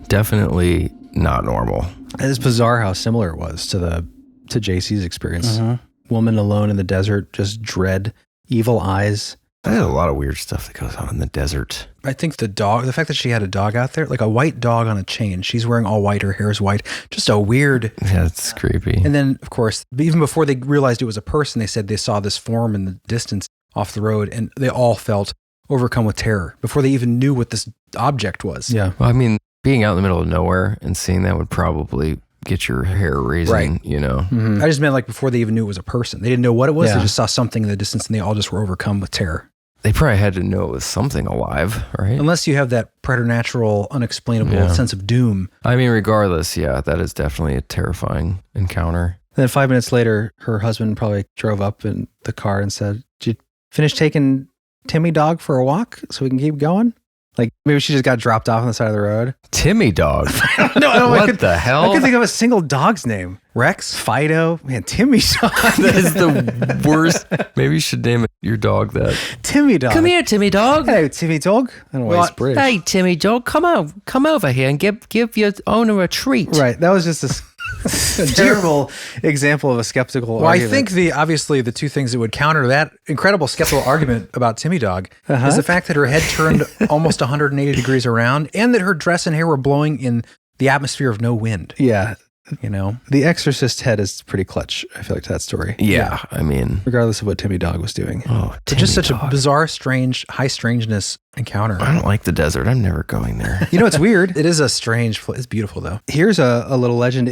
Definitely not normal. It's bizarre how similar it was to JC's experience. Mm-hmm. Woman alone in the desert, just dread, evil eyes. There's a lot of weird stuff that goes on in the desert. I think the fact that she had a dog out there, like a white dog on a chain, she's wearing all white, her hair is white, just a weird... Yeah, it's creepy. And then, of course, even before they realized it was a person, they said they saw this form in the distance off the road, and they all felt overcome with terror before they even knew what this object was. Yeah. Well, I mean, being out in the middle of nowhere and seeing that would probably get your hair raising, right. Mm-hmm. I just meant like before they even knew it was a person. They didn't know what it was. Yeah. They just saw something in the distance, and they all just were overcome with terror. They probably had to know it was something alive, right? Unless you have that preternatural, unexplainable sense of doom. I mean, regardless, yeah, that is definitely a terrifying encounter. Then 5 minutes later, her husband probably drove up in the car and said, "Did you finish taking Timmy dog for a walk so we can keep going?" Like maybe she just got dropped off on the side of the road. Timmy dog? What the hell? I could think of a single dog's name. Rex, Fido, man, Timmy dog. That is the worst. Maybe you should name your dog that. Timmy dog. Come here, Timmy dog. Hey, Timmy dog. I don't know why he's British. Hey, Timmy dog, come over here and give your owner a treat. Right. That was just a terrible example of a skeptical argument. I think obviously the two things that would counter that incredible skeptical argument about Timmy dog is the fact that her head turned almost 180 degrees around and that her dress and hair were blowing in the atmosphere of no wind. Yeah. The Exorcist head is pretty clutch, I feel like, to that story. Yeah. I mean, regardless of what Timmy dog was doing. Oh, it's just such a bizarre, strange, high strangeness encounter. I don't like the desert. I'm never going there. It's weird. It is a strange place. It's beautiful though. Here's a little legend.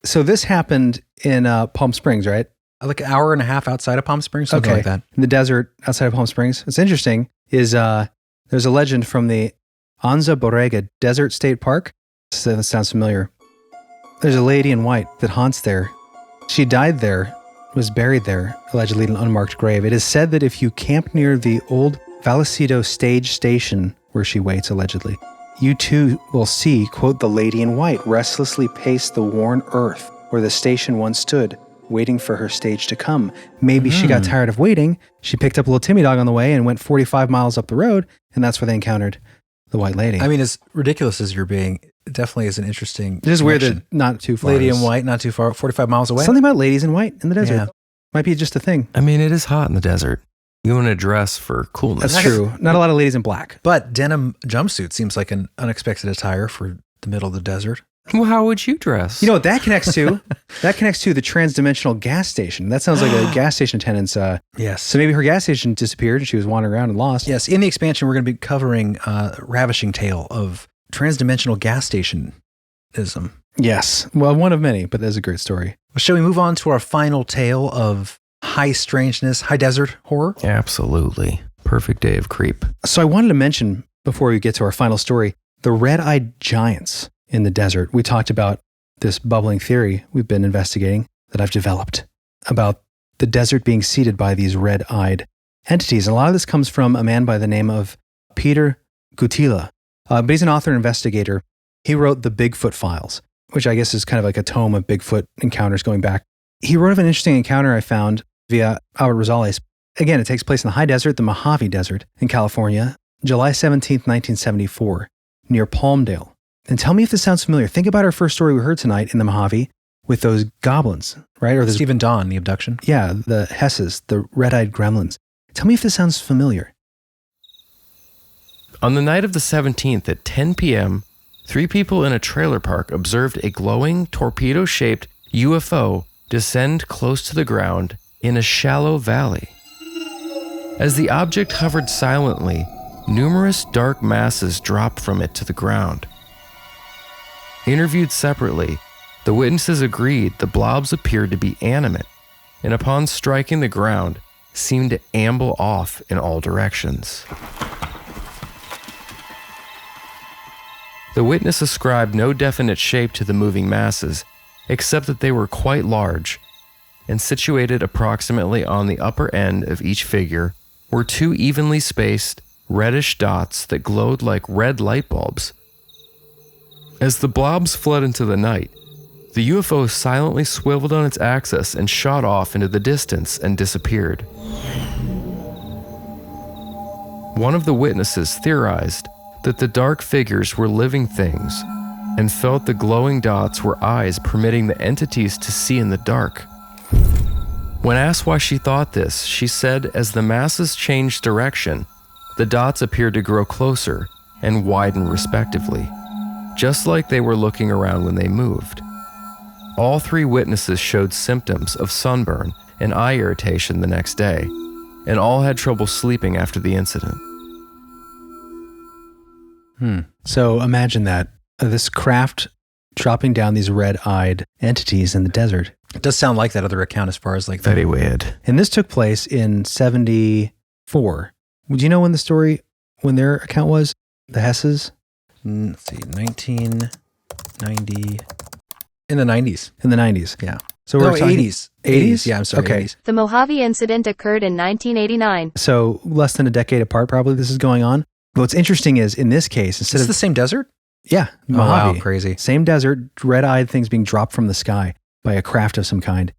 So this happened in Palm Springs, right? Like an hour and a half outside of Palm Springs, something like that. In the desert outside of Palm Springs. What's interesting is there's a legend from the Anza Borrega Desert State Park. So that sounds familiar. There's a lady in white that haunts there. She died there, was buried there, allegedly in an unmarked grave. It is said that if you camp near the old Vallecito Stage Station, where she waits, allegedly. You too will see, quote, the lady in white restlessly pace the worn earth where the station once stood, waiting for her stage to come. Maybe she got tired of waiting. She picked up a little Timmy dog on the way and went 45 miles up the road, and that's where they encountered the white lady. I mean, as ridiculous as you're being, it definitely is an interesting It is weird that not too far. Lady in white, not too far, 45 miles away. Something about ladies in white in the desert. Yeah. Might be just a thing. I mean, it is hot in the desert. You want to dress for coolness. That's true. Not a lot of ladies in black. But denim jumpsuit seems like an unexpected attire for the middle of the desert. Well, how would you dress? You know what that connects to? That connects to the Transdimensional Gas Station. That sounds like a gas station attendant's. Yes. So maybe her gas station disappeared and she was wandering around and lost. Yes. In the expansion, we're going to be covering a ravishing tale of transdimensional gas stationism. Yes. Well, one of many, but that's a great story. Well, shall we move on to our final tale of high strangeness, high desert horror? Absolutely. Perfect day of creep. So I wanted to mention, before we get to our final story, the red-eyed giants in the desert. We talked about this bubbling theory we've been investigating that I've developed about the desert being seeded by these red-eyed entities. And a lot of this comes from a man by the name of Peter Gutila. But he's an author and investigator. He wrote the Bigfoot Files, which I guess is kind of like a tome of Bigfoot encounters going back. He wrote of an interesting encounter I found via Albert Rosales. Again, it takes place in the high desert, the Mojave Desert in California, July 17th, 1974, near Palmdale. And tell me if this sounds familiar. Think about our first story we heard tonight in the Mojave with those goblins, right? Or Stephen Dawn, the abduction. Yeah, the Hesses, the red-eyed gremlins. Tell me if this sounds familiar. On the night of the 17th at 10 p.m., 3 people in a trailer park observed a glowing, torpedo-shaped UFO descend close to the ground in a shallow valley. As the object hovered silently, numerous dark masses dropped from it to the ground. Interviewed separately, the witnesses agreed the blobs appeared to be animate, and upon striking the ground, seemed to amble off in all directions. The witness ascribed no definite shape to the moving masses, except that they were quite large, and situated approximately on the upper end of each figure were 2 evenly spaced, reddish dots that glowed like red light bulbs. As the blobs fled into the night, the UFO silently swiveled on its axis and shot off into the distance and disappeared. One of the witnesses theorized that the dark figures were living things and felt the glowing dots were eyes permitting the entities to see in the dark. When asked why she thought this, she said as the masses changed direction, the dots appeared to grow closer and widen respectively, just like they were looking around when they moved. All 3 witnesses showed symptoms of sunburn and eye irritation the next day, and all had trouble sleeping after the incident. So imagine that. This craft dropping down these red-eyed entities in the desert. It does sound like that other account as far as like Very weird. And this took place in 74. Do you know when their account was? The Hesses? Let's see, 1990. In the 90s. In the 90s. Yeah. So we're talking 80s. 80s? Yeah, I'm sorry. Okay. 80s. The Mojave incident occurred in 1989. So less than a decade apart, probably, this is going on. What's interesting is, in this case, instead Is of the same desert? Yeah, Oh, wow, Mojave. crazy. Same desert, red-eyed things being dropped from the sky by a craft of some kind.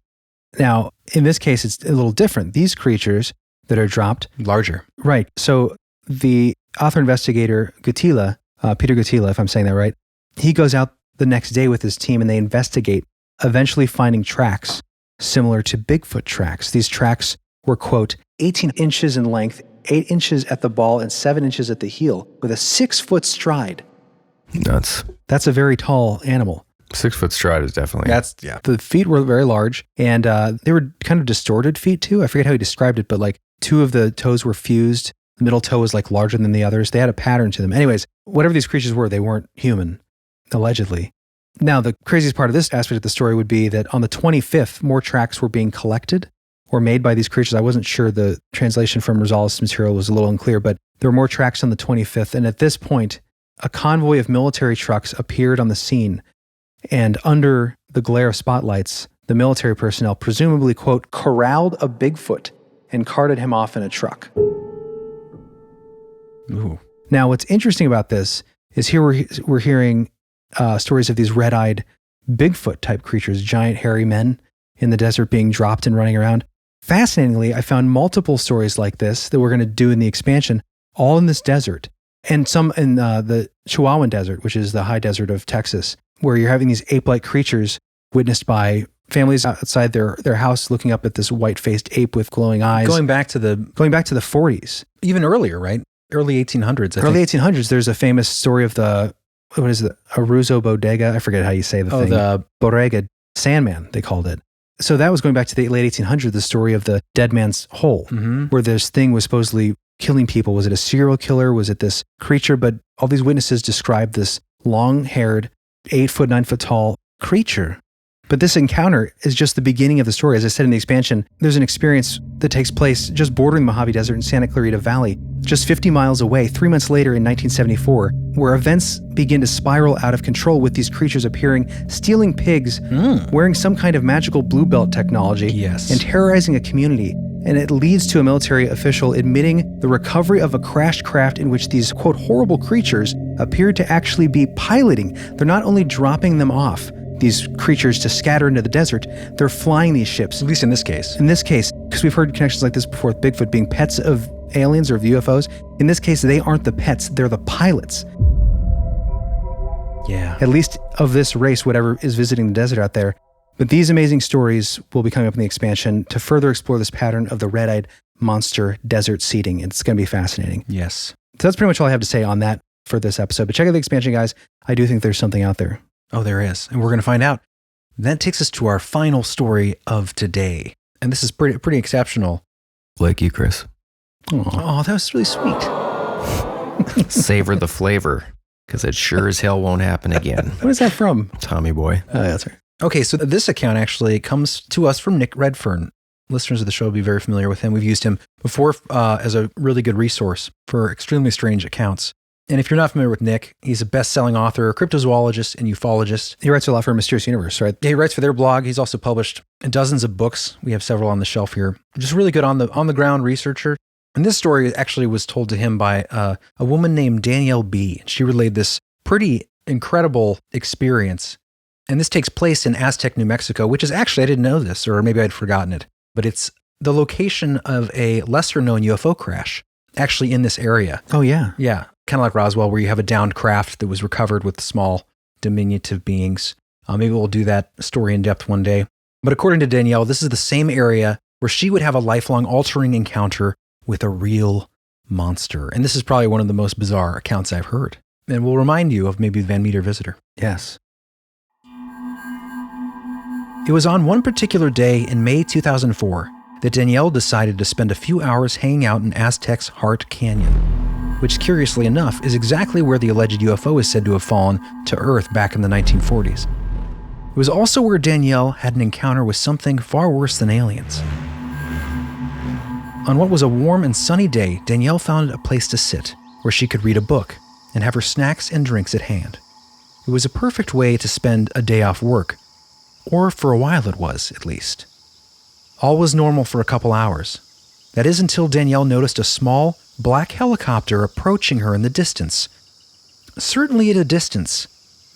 Now, in this case, it's a little different. These creatures that are dropped... Larger. Right. So the author-investigator Gutila, Peter Gutila, if I'm saying that right, he goes out the next day with his team and they investigate, eventually finding tracks similar to Bigfoot tracks. These tracks were, quote, 18 inches in length, 8 inches at the ball, and 7 inches at the heel, with a 6-foot stride. Nuts. That's a very tall animal. 6-foot stride is definitely... Yeah. The feet were very large, and they were kind of distorted feet too. I forget how he described it, but like 2 of the toes were fused. The middle toe was like larger than the others. They had a pattern to them. Anyways, whatever these creatures were, they weren't human, allegedly. Now, the craziest part of this aspect of the story would be that on the 25th, more tracks were being collected or made by these creatures. I wasn't sure. The translation from Rosales' material was a little unclear, but there were more tracks on the 25th. And at this point, a convoy of military trucks appeared on the scene. And under the glare of spotlights, the military personnel presumably, quote, corralled a Bigfoot and carted him off in a truck. Ooh. Now, what's interesting about this is here we're hearing stories of these red-eyed Bigfoot type creatures, giant hairy men in the desert being dropped and running around. Fascinatingly, I found multiple stories like this that we're going to do in the expansion, all in this desert, and some in the Chihuahuan Desert, which is the high desert of Texas, where you're having these ape-like creatures witnessed by families outside their house looking up at this white-faced ape with glowing eyes. Going back to the 40s. Even earlier, right? Early 1800s, I think. Early 1800s, there's a famous story of the, what is it? Aruzo Bodega? I forget how you say the thing. The Bodega Sandman, they called it. So that was going back to the late 1800s, the story of the dead man's hole, where this thing was supposedly killing people. Was it a serial killer? Was it this creature? But all these witnesses described this long-haired, 8 foot, 9 foot tall creature. But this encounter is just the beginning of the story. As I said in the expansion, there's an experience that takes place just bordering the Mojave Desert in Santa Clarita Valley, just 50 miles away, 3 months later in 1974, where events begin to spiral out of control with these creatures appearing, stealing pigs, wearing some kind of magical blue belt technology, and terrorizing a community. And it leads to a military official admitting the recovery of a crashed craft in which these, quote, horrible creatures appeared to actually be piloting. They're not only dropping them off, these creatures, to scatter into the desert, they're flying these ships. At least in this case. In this case, because we've heard connections like this before with Bigfoot being pets of aliens or of UFOs. In this case, they aren't the pets, they're the pilots. Yeah. At least of this race, whatever is visiting the desert out there. But these amazing stories will be coming up in the expansion to further explore this pattern of the red-eyed monster desert seeding. It's going to be fascinating. Yes. So that's pretty much all I have to say on that for this episode. But check out the expansion, guys. I do think there's something out there. Oh, there is. And we're going to find out. That takes us to our final story of today. And this is pretty exceptional. Like you, Chris. Oh, that was really sweet. Savor the flavor, because it sure as hell won't happen again. What is that from? Tommy Boy. Oh, that's right. Okay, so this account actually comes to us from Nick Redfern. Listeners of the show will be very familiar with him. We've used him before as a really good resource for extremely strange accounts. And if you're not familiar with Nick, he's a best-selling author, cryptozoologist, and ufologist. He writes a lot for Mysterious Universe, right? Yeah, he writes for their blog. He's also published dozens of books. We have several on the shelf here. Just really good on the ground researcher. And this story actually was told to him by a woman named Danielle B. She relayed this pretty incredible experience. And this takes place in Aztec, New Mexico, which is actually, I didn't know this, or maybe I'd forgotten it, but it's the location of a lesser-known UFO crash, actually in this area. Oh, yeah. Yeah. Kind of like Roswell, where you have a downed craft that was recovered with small diminutive beings. Maybe we'll do that story in depth one day. But according to Danielle, this is the same area where she would have a lifelong altering encounter with a real monster. And this is probably one of the most bizarre accounts I've heard. And we'll remind you of maybe the Van Meter visitor. Yes. It was on one particular day in May 2004 that Danielle decided to spend a few hours hanging out in Aztec's Heart Canyon, which curiously enough is exactly where the alleged UFO is said to have fallen to Earth back in the 1940s. It was also where Danielle had an encounter with something far worse than aliens. On what was a warm and sunny day, Danielle found a place to sit where she could read a book and have her snacks and drinks at hand. It was a perfect way to spend a day off work, or for a while it was, at least. All was normal for a couple hours. That is until Danielle noticed a small, black helicopter approaching her in the distance. Certainly at a distance,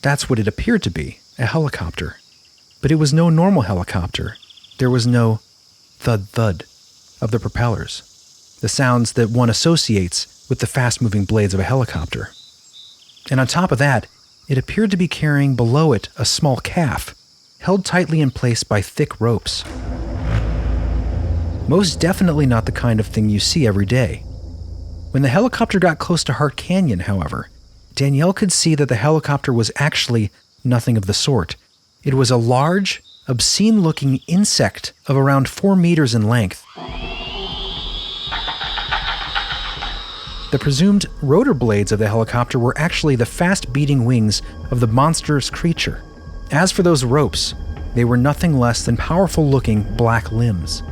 that's what it appeared to be, a helicopter. But it was no normal helicopter. There was no thud-thud of the propellers, the sounds that one associates with the fast-moving blades of a helicopter. And on top of that, it appeared to be carrying below it a small calf, held tightly in place by thick ropes. Most definitely not the kind of thing you see every day. When the helicopter got close to Heart Canyon, however, Danielle could see that the helicopter was actually nothing of the sort. It was a large, obscene-looking insect of around 4 meters in length. The presumed rotor blades of the helicopter were actually the fast-beating wings of the monstrous creature. As for those ropes, they were nothing less than powerful-looking black limbs.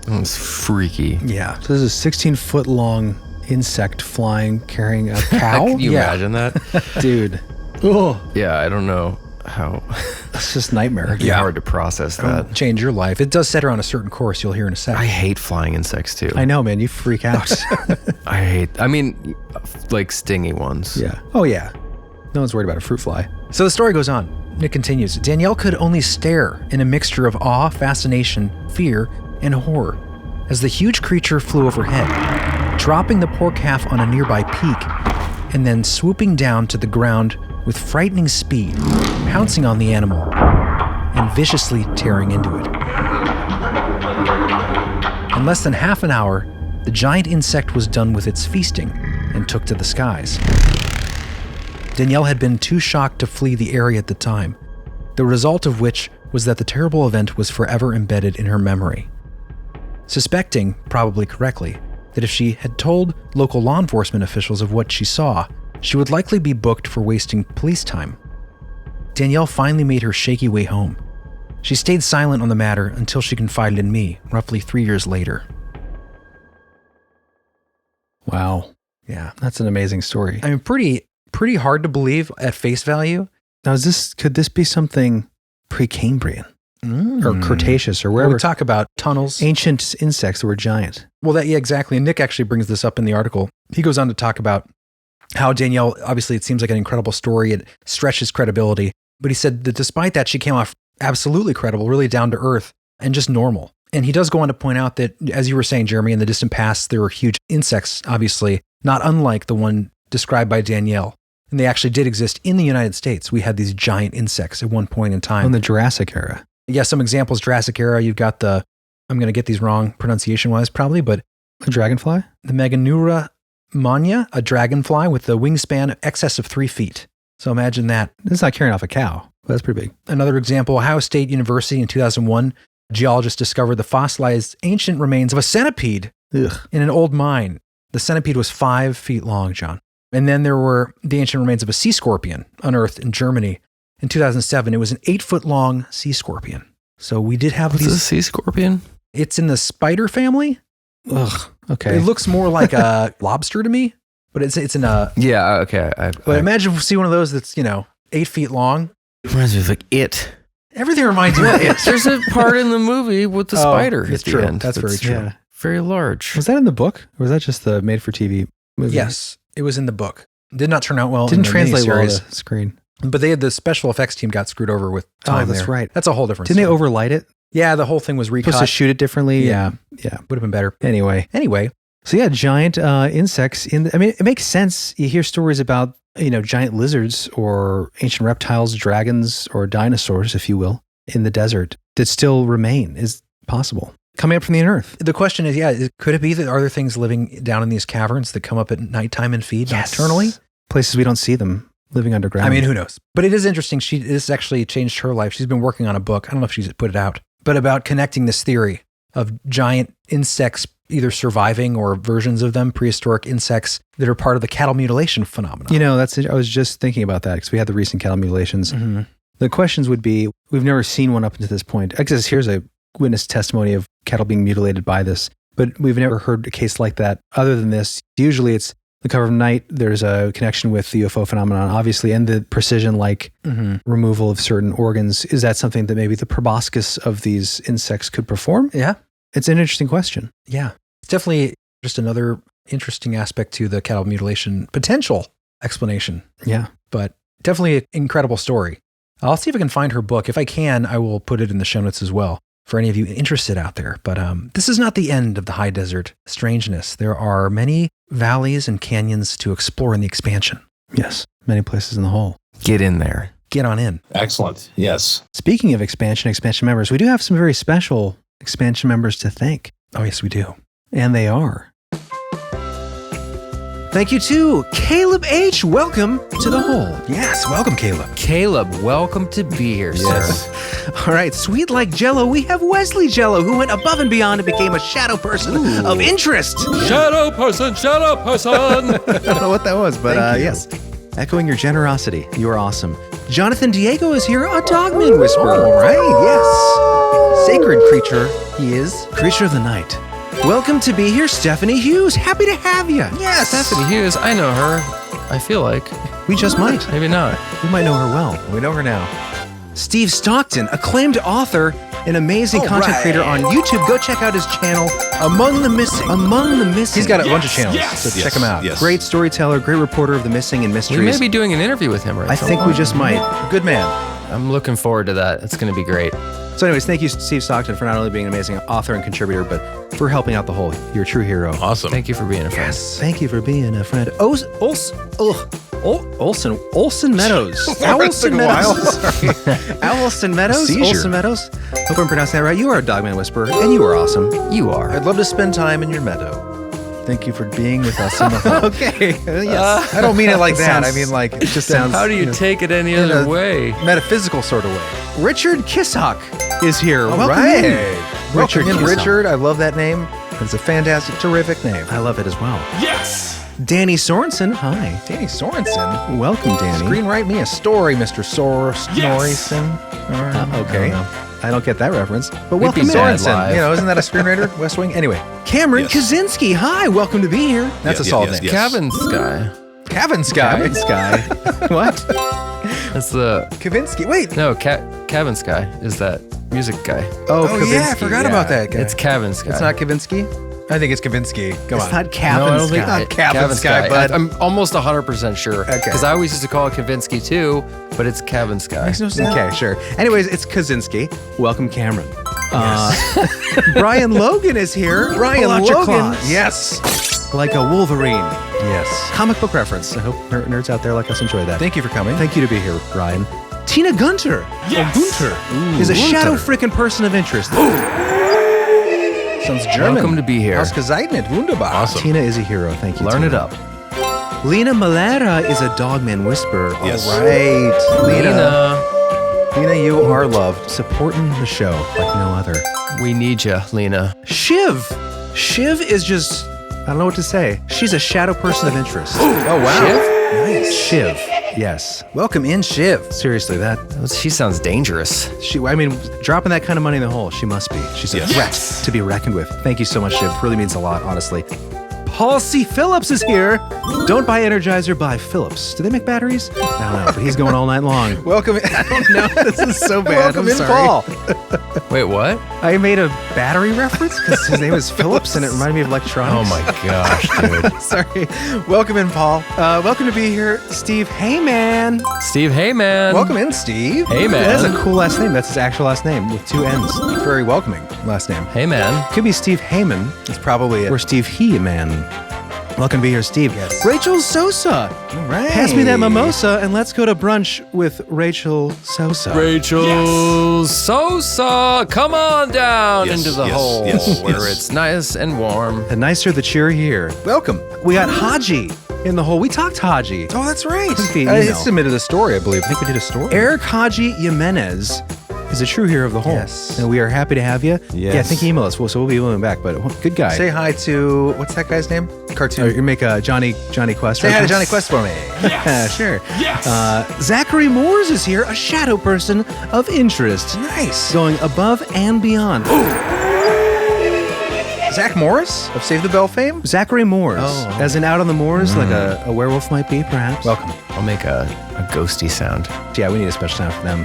It's freaky. Yeah. So this is a 16-foot-long insect flying, carrying a cow? Can you imagine that? Dude. Oh. Yeah, I don't know. how It's just nightmare. it'd be hard to process that. Change your life. It does set her on a certain course. You'll hear in a second. I hate flying insects too. I know, man. You freak out. I mean, like stingy ones. Yeah. Oh, yeah. No one's worried about a fruit fly. So the story goes on. It continues. Danielle could only stare in a mixture of awe, fascination, fear, and horror as the huge creature flew overhead, dropping the poor calf on a nearby peak, and then swooping down to the ground with frightening speed, pouncing on the animal, and viciously tearing into it. In less than half an hour, the giant insect was done with its feasting and took to the skies. Danielle had been too shocked to flee the area at the time, the result of which was that the terrible event was forever embedded in her memory. Suspecting, probably correctly, that if she had told local law enforcement officials of what she saw, she would likely be booked for wasting police time. Danielle finally made her shaky way home. She stayed silent on the matter until she confided in me, roughly 3 years later. Wow. Yeah, that's an amazing story. I mean, pretty hard to believe at face value. Now, could this be something Precambrian or Cretaceous or wherever? We talk about tunnels, ancient insects that were giant. Well, yeah, exactly. And Nick actually brings this up in the article. He goes on to talk about how Danielle, obviously it seems like an incredible story. It stretches credibility. But he said that despite that, she came off absolutely credible, really down to earth and just normal. And he does go on to point out that, as you were saying, Jeremy, in the distant past, there were huge insects, obviously, not unlike the one described by Danielle. And they actually did exist in the United States. We had these giant insects at one point in time. In the Jurassic era. Yeah, some examples, Jurassic era, you've got I'm going to get these wrong pronunciation-wise probably, but a dragonfly? The Meganura mania, a dragonfly with a wingspan excess of 3 feet. So imagine that. It's not carrying off a cow, but that's pretty big. Another example, Ohio State University in 2001, geologists discovered the fossilized ancient remains of a centipede in an old mine. The centipede was 5 feet long, John. And then there were the ancient remains of a sea scorpion unearthed in Germany. In 2007, it was an 8-foot-long sea scorpion. So we did have What's a sea scorpion? It's in the spider family. Ugh, okay. It looks more like a lobster to me, but it's in a... Yeah, okay. But imagine if we see one of those that's, 8 feet long. Reminds me of like It. Everything reminds me of It. There's a part in the movie with the spider It's at the true. end. That's very true. Yeah. Very large. Was that in the book? Or was that just the made-for-TV movie? Yes, it was in the book. Did not turn out well. Didn't translate well to the screen. But they had the special effects team got screwed over with time. Oh, that's right. That's a whole different story. Didn't they overlight it? Yeah, the whole thing was recut. Supposed to shoot it differently? Yeah. Yeah. Would have been better. Anyway. So yeah, giant insects. It makes sense. You hear stories about, giant lizards or ancient reptiles, dragons, or dinosaurs, if you will, in the desert that still remain. Is possible. Coming up from the unearth. The question is, could it be that are there things living down in these caverns that come up at nighttime and feed nocturnally? Places we don't see them living underground. I mean, who knows? But it is interesting. This actually changed her life. She's been working on a book. I don't know if she's put it out, but about connecting this theory of giant insects either surviving or versions of them, prehistoric insects that are part of the cattle mutilation phenomenon. I was just thinking about that because we had the recent cattle mutilations. Mm-hmm. The questions would be, we've never seen one up until this point. I guess here's a witness testimony of cattle being mutilated by this, but we've never heard a case like that other than this. Usually it's the cover of night. There's a connection with the UFO phenomenon, obviously, and the precision-like removal of certain organs. Is that something that maybe the proboscis of these insects could perform? Yeah. It's an interesting question. Yeah. It's definitely just another interesting aspect to the cattle mutilation potential explanation. Yeah. But definitely an incredible story. I'll see if I can find her book. If I can, I will put it in the show notes as well for any of you interested out there. But this is not the end of the high desert strangeness. There are many valleys and canyons to explore in the expansion. Yes, many places in the hole. Get in there. Get on in. Excellent. Yes. Speaking of expansion members, we do have some very special expansion members to thank. Oh, yes, we do. And they are. Thank you to Caleb H. Welcome to the hole. Yes, welcome, Caleb. Caleb, welcome to be here, Yes. sir. All right, sweet like Jello, we have Wesley Jello, who went above and beyond and became a shadow person of interest. Shadow person, shadow person. I don't know what that was, but yes. Echoing your generosity. You are awesome. Jonathan Diego is here, a dogman whisperer, right? Yes. Sacred creature, he is. Creature of the night. Welcome to be here, Stephanie Hughes. Happy to have you. Yes. Stephanie Hughes, I know her. I feel like. We just might. Maybe not. We might know her well. We know her now. Steve Stockton, acclaimed author and amazing content creator on YouTube. Go check out his channel, Among the Missing. Among the Missing. He's got a bunch of channels, so check him out. Yes. Great storyteller, great reporter of the missing and mysteries. We may be doing an interview with him right I think we just might. Good man. I'm looking forward to that. It's going to be great. So anyways, thank you, Steve Stockton, for not only being an amazing author and contributor, but for helping out the whole. You're a true hero. Awesome. Thank you for being a friend. Yes. Thank you for being a friend. Olson Meadows. Olson Meadows. Olson Meadows. Seizure. Olson Meadows. Hope I'm pronouncing that right. You are a Dogman Whisperer, and you are awesome. You are. I'd love to spend time in your meadow. Thank you for being with us in the home. Okay. Yes. I don't mean it like that. Sounds- I mean like it just sounds. How do you take it any in other a way? metaphysical sort of way. Richard Kissock is here. All Welcome right. in. Welcome in, Kissock. Richard. I love that name. It's a fantastic, terrific name. I love it as well. Yes! Danny Sorensen. Hi. Danny Sorensen. Welcome, Danny. Screenwrite me a story, Mr. Sorensen. Okay. I don't get that reference, but We'd welcome be in. bad Sorensen. live. You know, isn't that a screenwriter? West Wing? Anyway. Cameron Yes. Kaczynski. Hi. Welcome to be here. That's a Yes, solid yes, name. yes. Cabin Sky. Cabin Sky. Cabin Sky. What? That's the Kavinsky. Wait. no Cabin Sky is that music guy. Oh, Kavinsky, yeah. I forgot about that guy. It's Cabin Sky. It's not Kavinsky? I think it's Kavinsky. Come It's on. not Cabin No, I don't think Sky. Not Cabin Sky, bud. I'm almost 100% sure. Okay. Because I always used to call it Kavinsky too, but it's Cabin Sky. Makes no sense. Okay, sure. Anyways, it's Kaczynski. Welcome, Cameron. Brian Logan is here. Brian Pull out your Logan. claws. Yes. Like a Wolverine. Yes. Comic book reference. I hope nerds out there like us enjoy that. Thank you for coming. Thank you to be here, Brian. Tina Gunter. Yes! Gunter is a shadow frickin' person of interest. Sounds German. Welcome to be here. Ausgezeichnet. Wunderbar. Awesome. Tina is a hero. Thank you. Learn Tina. it up. Lena Malera is a Dogman Whisperer. Yes. All right. Lena, you are loved. Supporting the show like no other. We need you, Lena. Shiv. Shiv is just, I don't know what to say. She's a shadow person of interest. Oh, wow. Nice. Shiv. Yes. Welcome in, Shiv. Seriously, She sounds dangerous. I mean, dropping that kind of money in the hole, she must be. She's a Yes. threat to be reckoned with. Thank you so much, Shiv. Really means a lot, honestly. Paul C. Phillips is here. Don't buy Energizer, buy Phillips. Do they make batteries? I don't know, but he's going all night long. Welcome in. I don't know. This is so bad. Welcome I'm in, sorry. Paul. Wait, what? I made a battery reference because his name is Phillips and it reminded me of electronics. Oh my gosh, dude. Sorry. Welcome in, Paul. Welcome to be here, Steve Heyman. Steve, hey man. Welcome in, Steve. Hey man. That is a cool last name. That's his actual last name with 2 N's. Very welcoming last name. Hey man. Could be Steve Heyman It's probably it. or Steve He-Man. Welcome to be here, Steve. Yes. Rachel Sosa. All right. Pass me that mimosa and let's go to brunch with Rachel Sosa. Rachel Sosa, come on down Yes, into the yes, hole yes, where yes. it's nice and warm. The nicer the cheer here. Welcome. We got Haji in the hole. We talked Haji. Oh, that's right. via I email. submitted a story, I believe. I think we did a story. Eric Haji Jimenez is a true hero of the hole. Yes. And we are happy to have you. Yes. Yeah, I think he emailed us. So we'll be emailing back, but good guy. Say hi to, what's that guy's name? Cartoon. You make a Johnny Quest. Say hi to reference? Johnny Quest for me. Sure. Yes! Zachary Moores is here, a shadow person of interest. Nice. Going above and beyond. Zach Morris of Save the Bell fame. Zachary Moores. Oh. As in out on the moors, like a werewolf might be, perhaps. Welcome. I'll make a ghosty sound. Yeah, we need a special sound for them.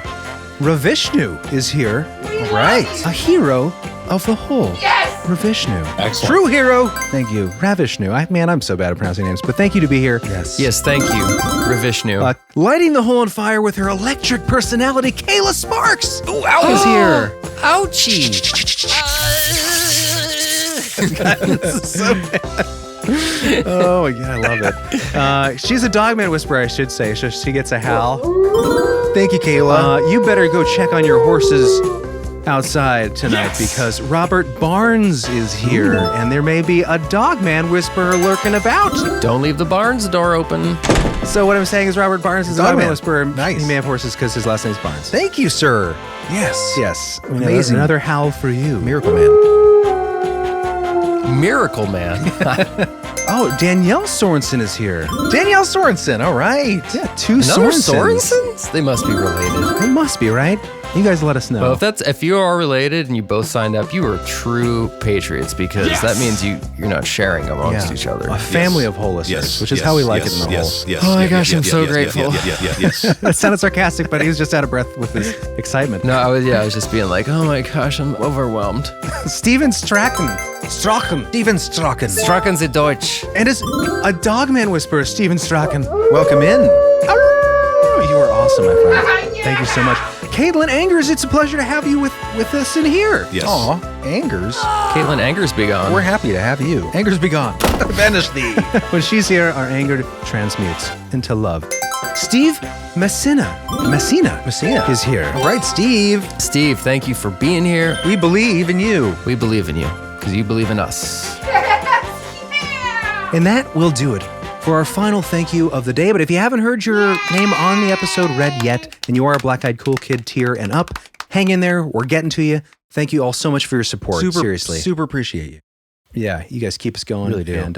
Ravishnu is here. All right. A hero of the whole. Yes! Ravishnu. Excellent. True hero. Thank you. Ravishnu. I'm so bad at pronouncing names, but thank you to be here. Yes. Yes, thank you, Ravishnu. Lighting the hole on fire with her electric personality, Kayla Sparks. Ooh, is here. Oh my god, I love it. She's a Dogman Whisperer, I should say. So she gets a howl. Thank you, Kayla. You better go check on your horses outside tonight because Robert Barnes is here, and there may be a Dogman Whisperer lurking about. Don't leave the barn's door open. So what I'm saying is Robert Barnes is a Dogman Dogman. Whisperer. Nice. He may have horses because his last name's Barnes. Thank you, sir. Yes. Yes. Amazing. Another howl for you. Miracle Man. Miracle Man. Oh, Danielle Sorensen is here. Danielle Sorensen, all right. Yeah, two Another Sorensens. Sorensens? They must be related. They must be, right? You guys let us know. Well, if you are related and you both signed up, you are true patriots because that means you're not sharing amongst each other. A family of whole listeners, which is how we like it in the whole. Oh my gosh, I'm so grateful. That sounded sarcastic, but he was just out of breath with his excitement. No, I was just being like, oh my gosh, I'm overwhelmed. Steven Stracken. Steven Stracken. Stracken the Deutsch. And is a dogman whisperer, Steven Stracken. Welcome in. You are awesome, my friend. Thank you so much. Caitlin Angers, it's a pleasure to have you with us in here. Yes. Aw, Angers. Caitlin Angers be gone. We're happy to have you. Angers be gone. Vanish thee. When she's here, our anger transmutes into love. Steve Messina is here. All right, Steve. Steve, thank you for being here. We believe in you. We believe in you because you believe in us. And that will do it for our final thank you of the day. But if you haven't heard your name on the episode read yet, and you are a Black-Eyed Cool Kid tier and up, hang in there. We're getting to you. Thank you all so much for your support. Seriously. Super appreciate you. Yeah, you guys keep us going. Really do. And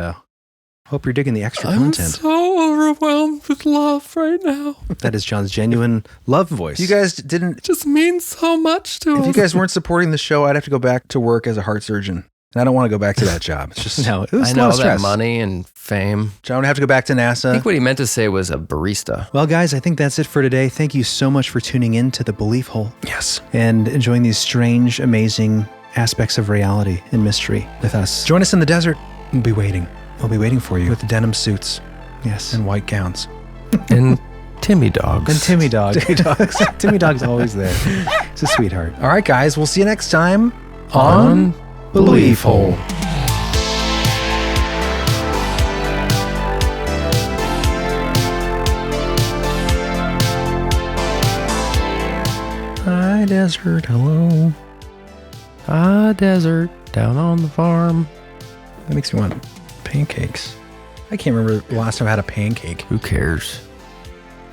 hope you're digging the extra content. I'm so overwhelmed with love right now. That is John's genuine love voice. You guys didn't... It just means so much to us. If you guys weren't supporting the show, I'd have to go back to work as a heart surgeon. And I don't want to go back to that job. It's just... No, it was I a know lot of stress. that money and fame. John would have to go back to NASA. I think what he meant to say was a barista. Well, guys, I think that's it for today. Thank you so much for tuning in to The Belief Hole. Yes. And enjoying these strange, amazing aspects of reality and mystery with us. Join us in the desert. We'll be waiting. We'll be waiting for you. With the denim suits. Yes. And white gowns. And Timmy dogs. And Timmy Dog. Timmy Dog's always there. He's a sweetheart. All right, guys. We'll see you next time on Belief Hole. Hi, desert. Hello. Ah, desert. Down on the farm. That makes me want pancakes. I can't remember the last time I had a pancake. Who cares?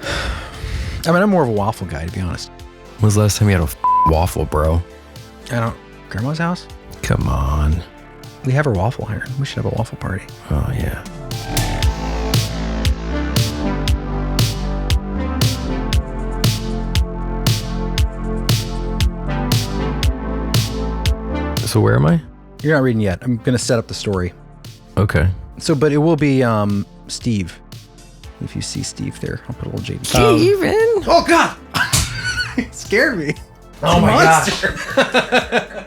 I mean, I'm more of a waffle guy, to be honest. When was the last time you had a waffle, bro? I don't... Grandma's house? Come on. We have her waffle iron. We should have a waffle party. Oh, yeah. So where am I? You're not reading yet. I'm going to set up the story. Okay. So, but it will be Steve. If you see Steve there, I'll put a little JD. Steven! Oh, God! It scared me. Oh, my gosh.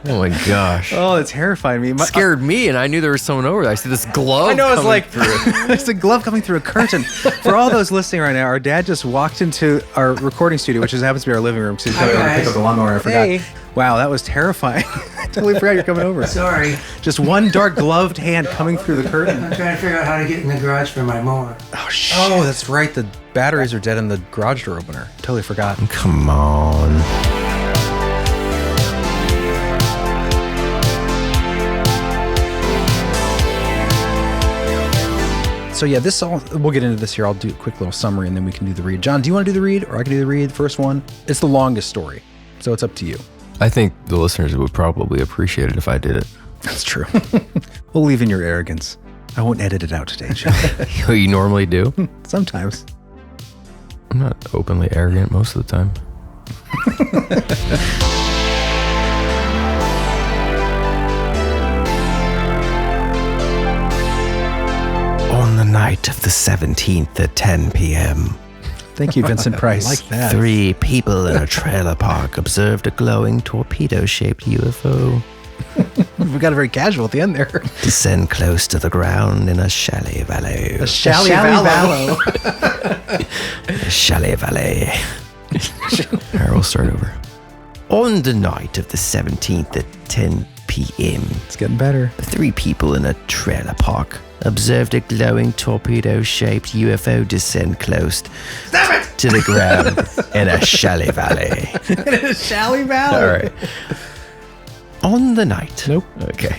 Oh, my gosh. Oh, that's terrifying me. It scared me, and I knew there was someone over there. I see this glove. I know, it's like, through. there's a glove coming through a curtain. For all those listening right now, our dad just walked into our recording studio, which happens to be our living room, so he's coming over to pick up the lawnmower. I forgot. Hey. Wow, that was terrifying. I totally forgot you're coming over. Sorry. Just one dark gloved hand coming through the curtain. I'm trying to figure out how to get in the garage for my mower. Oh, shit. Oh, that's right. The batteries are dead in the garage door opener. Totally forgot. Come on. So yeah, we'll get into this here. I'll do a quick little summary and then we can do the read. John, do you want to do the read or I can do the read, the first one? It's the longest story, so it's up to you. I think the listeners would probably appreciate it if I did it. That's true. We'll leave in your arrogance. I won't edit it out today, John. You normally do? Sometimes. I'm not openly arrogant most of the time. On the night of the 17th at 10 p.m., Thank you, Vincent Price. I like that. 3 people in a trailer park observed a glowing torpedo-shaped UFO We got a very casual at the end there. descend close to the ground in a chalet valley. A Shally Vallow. A chalet valley. All right, we'll start over. On the night of the 17th at 10 p.m., It's getting better. 3 people in a trailer park observed a glowing torpedo-shaped UFO descend close to the ground in a chalet valley. Shally Valley. All right. On the night. Nope. Okay.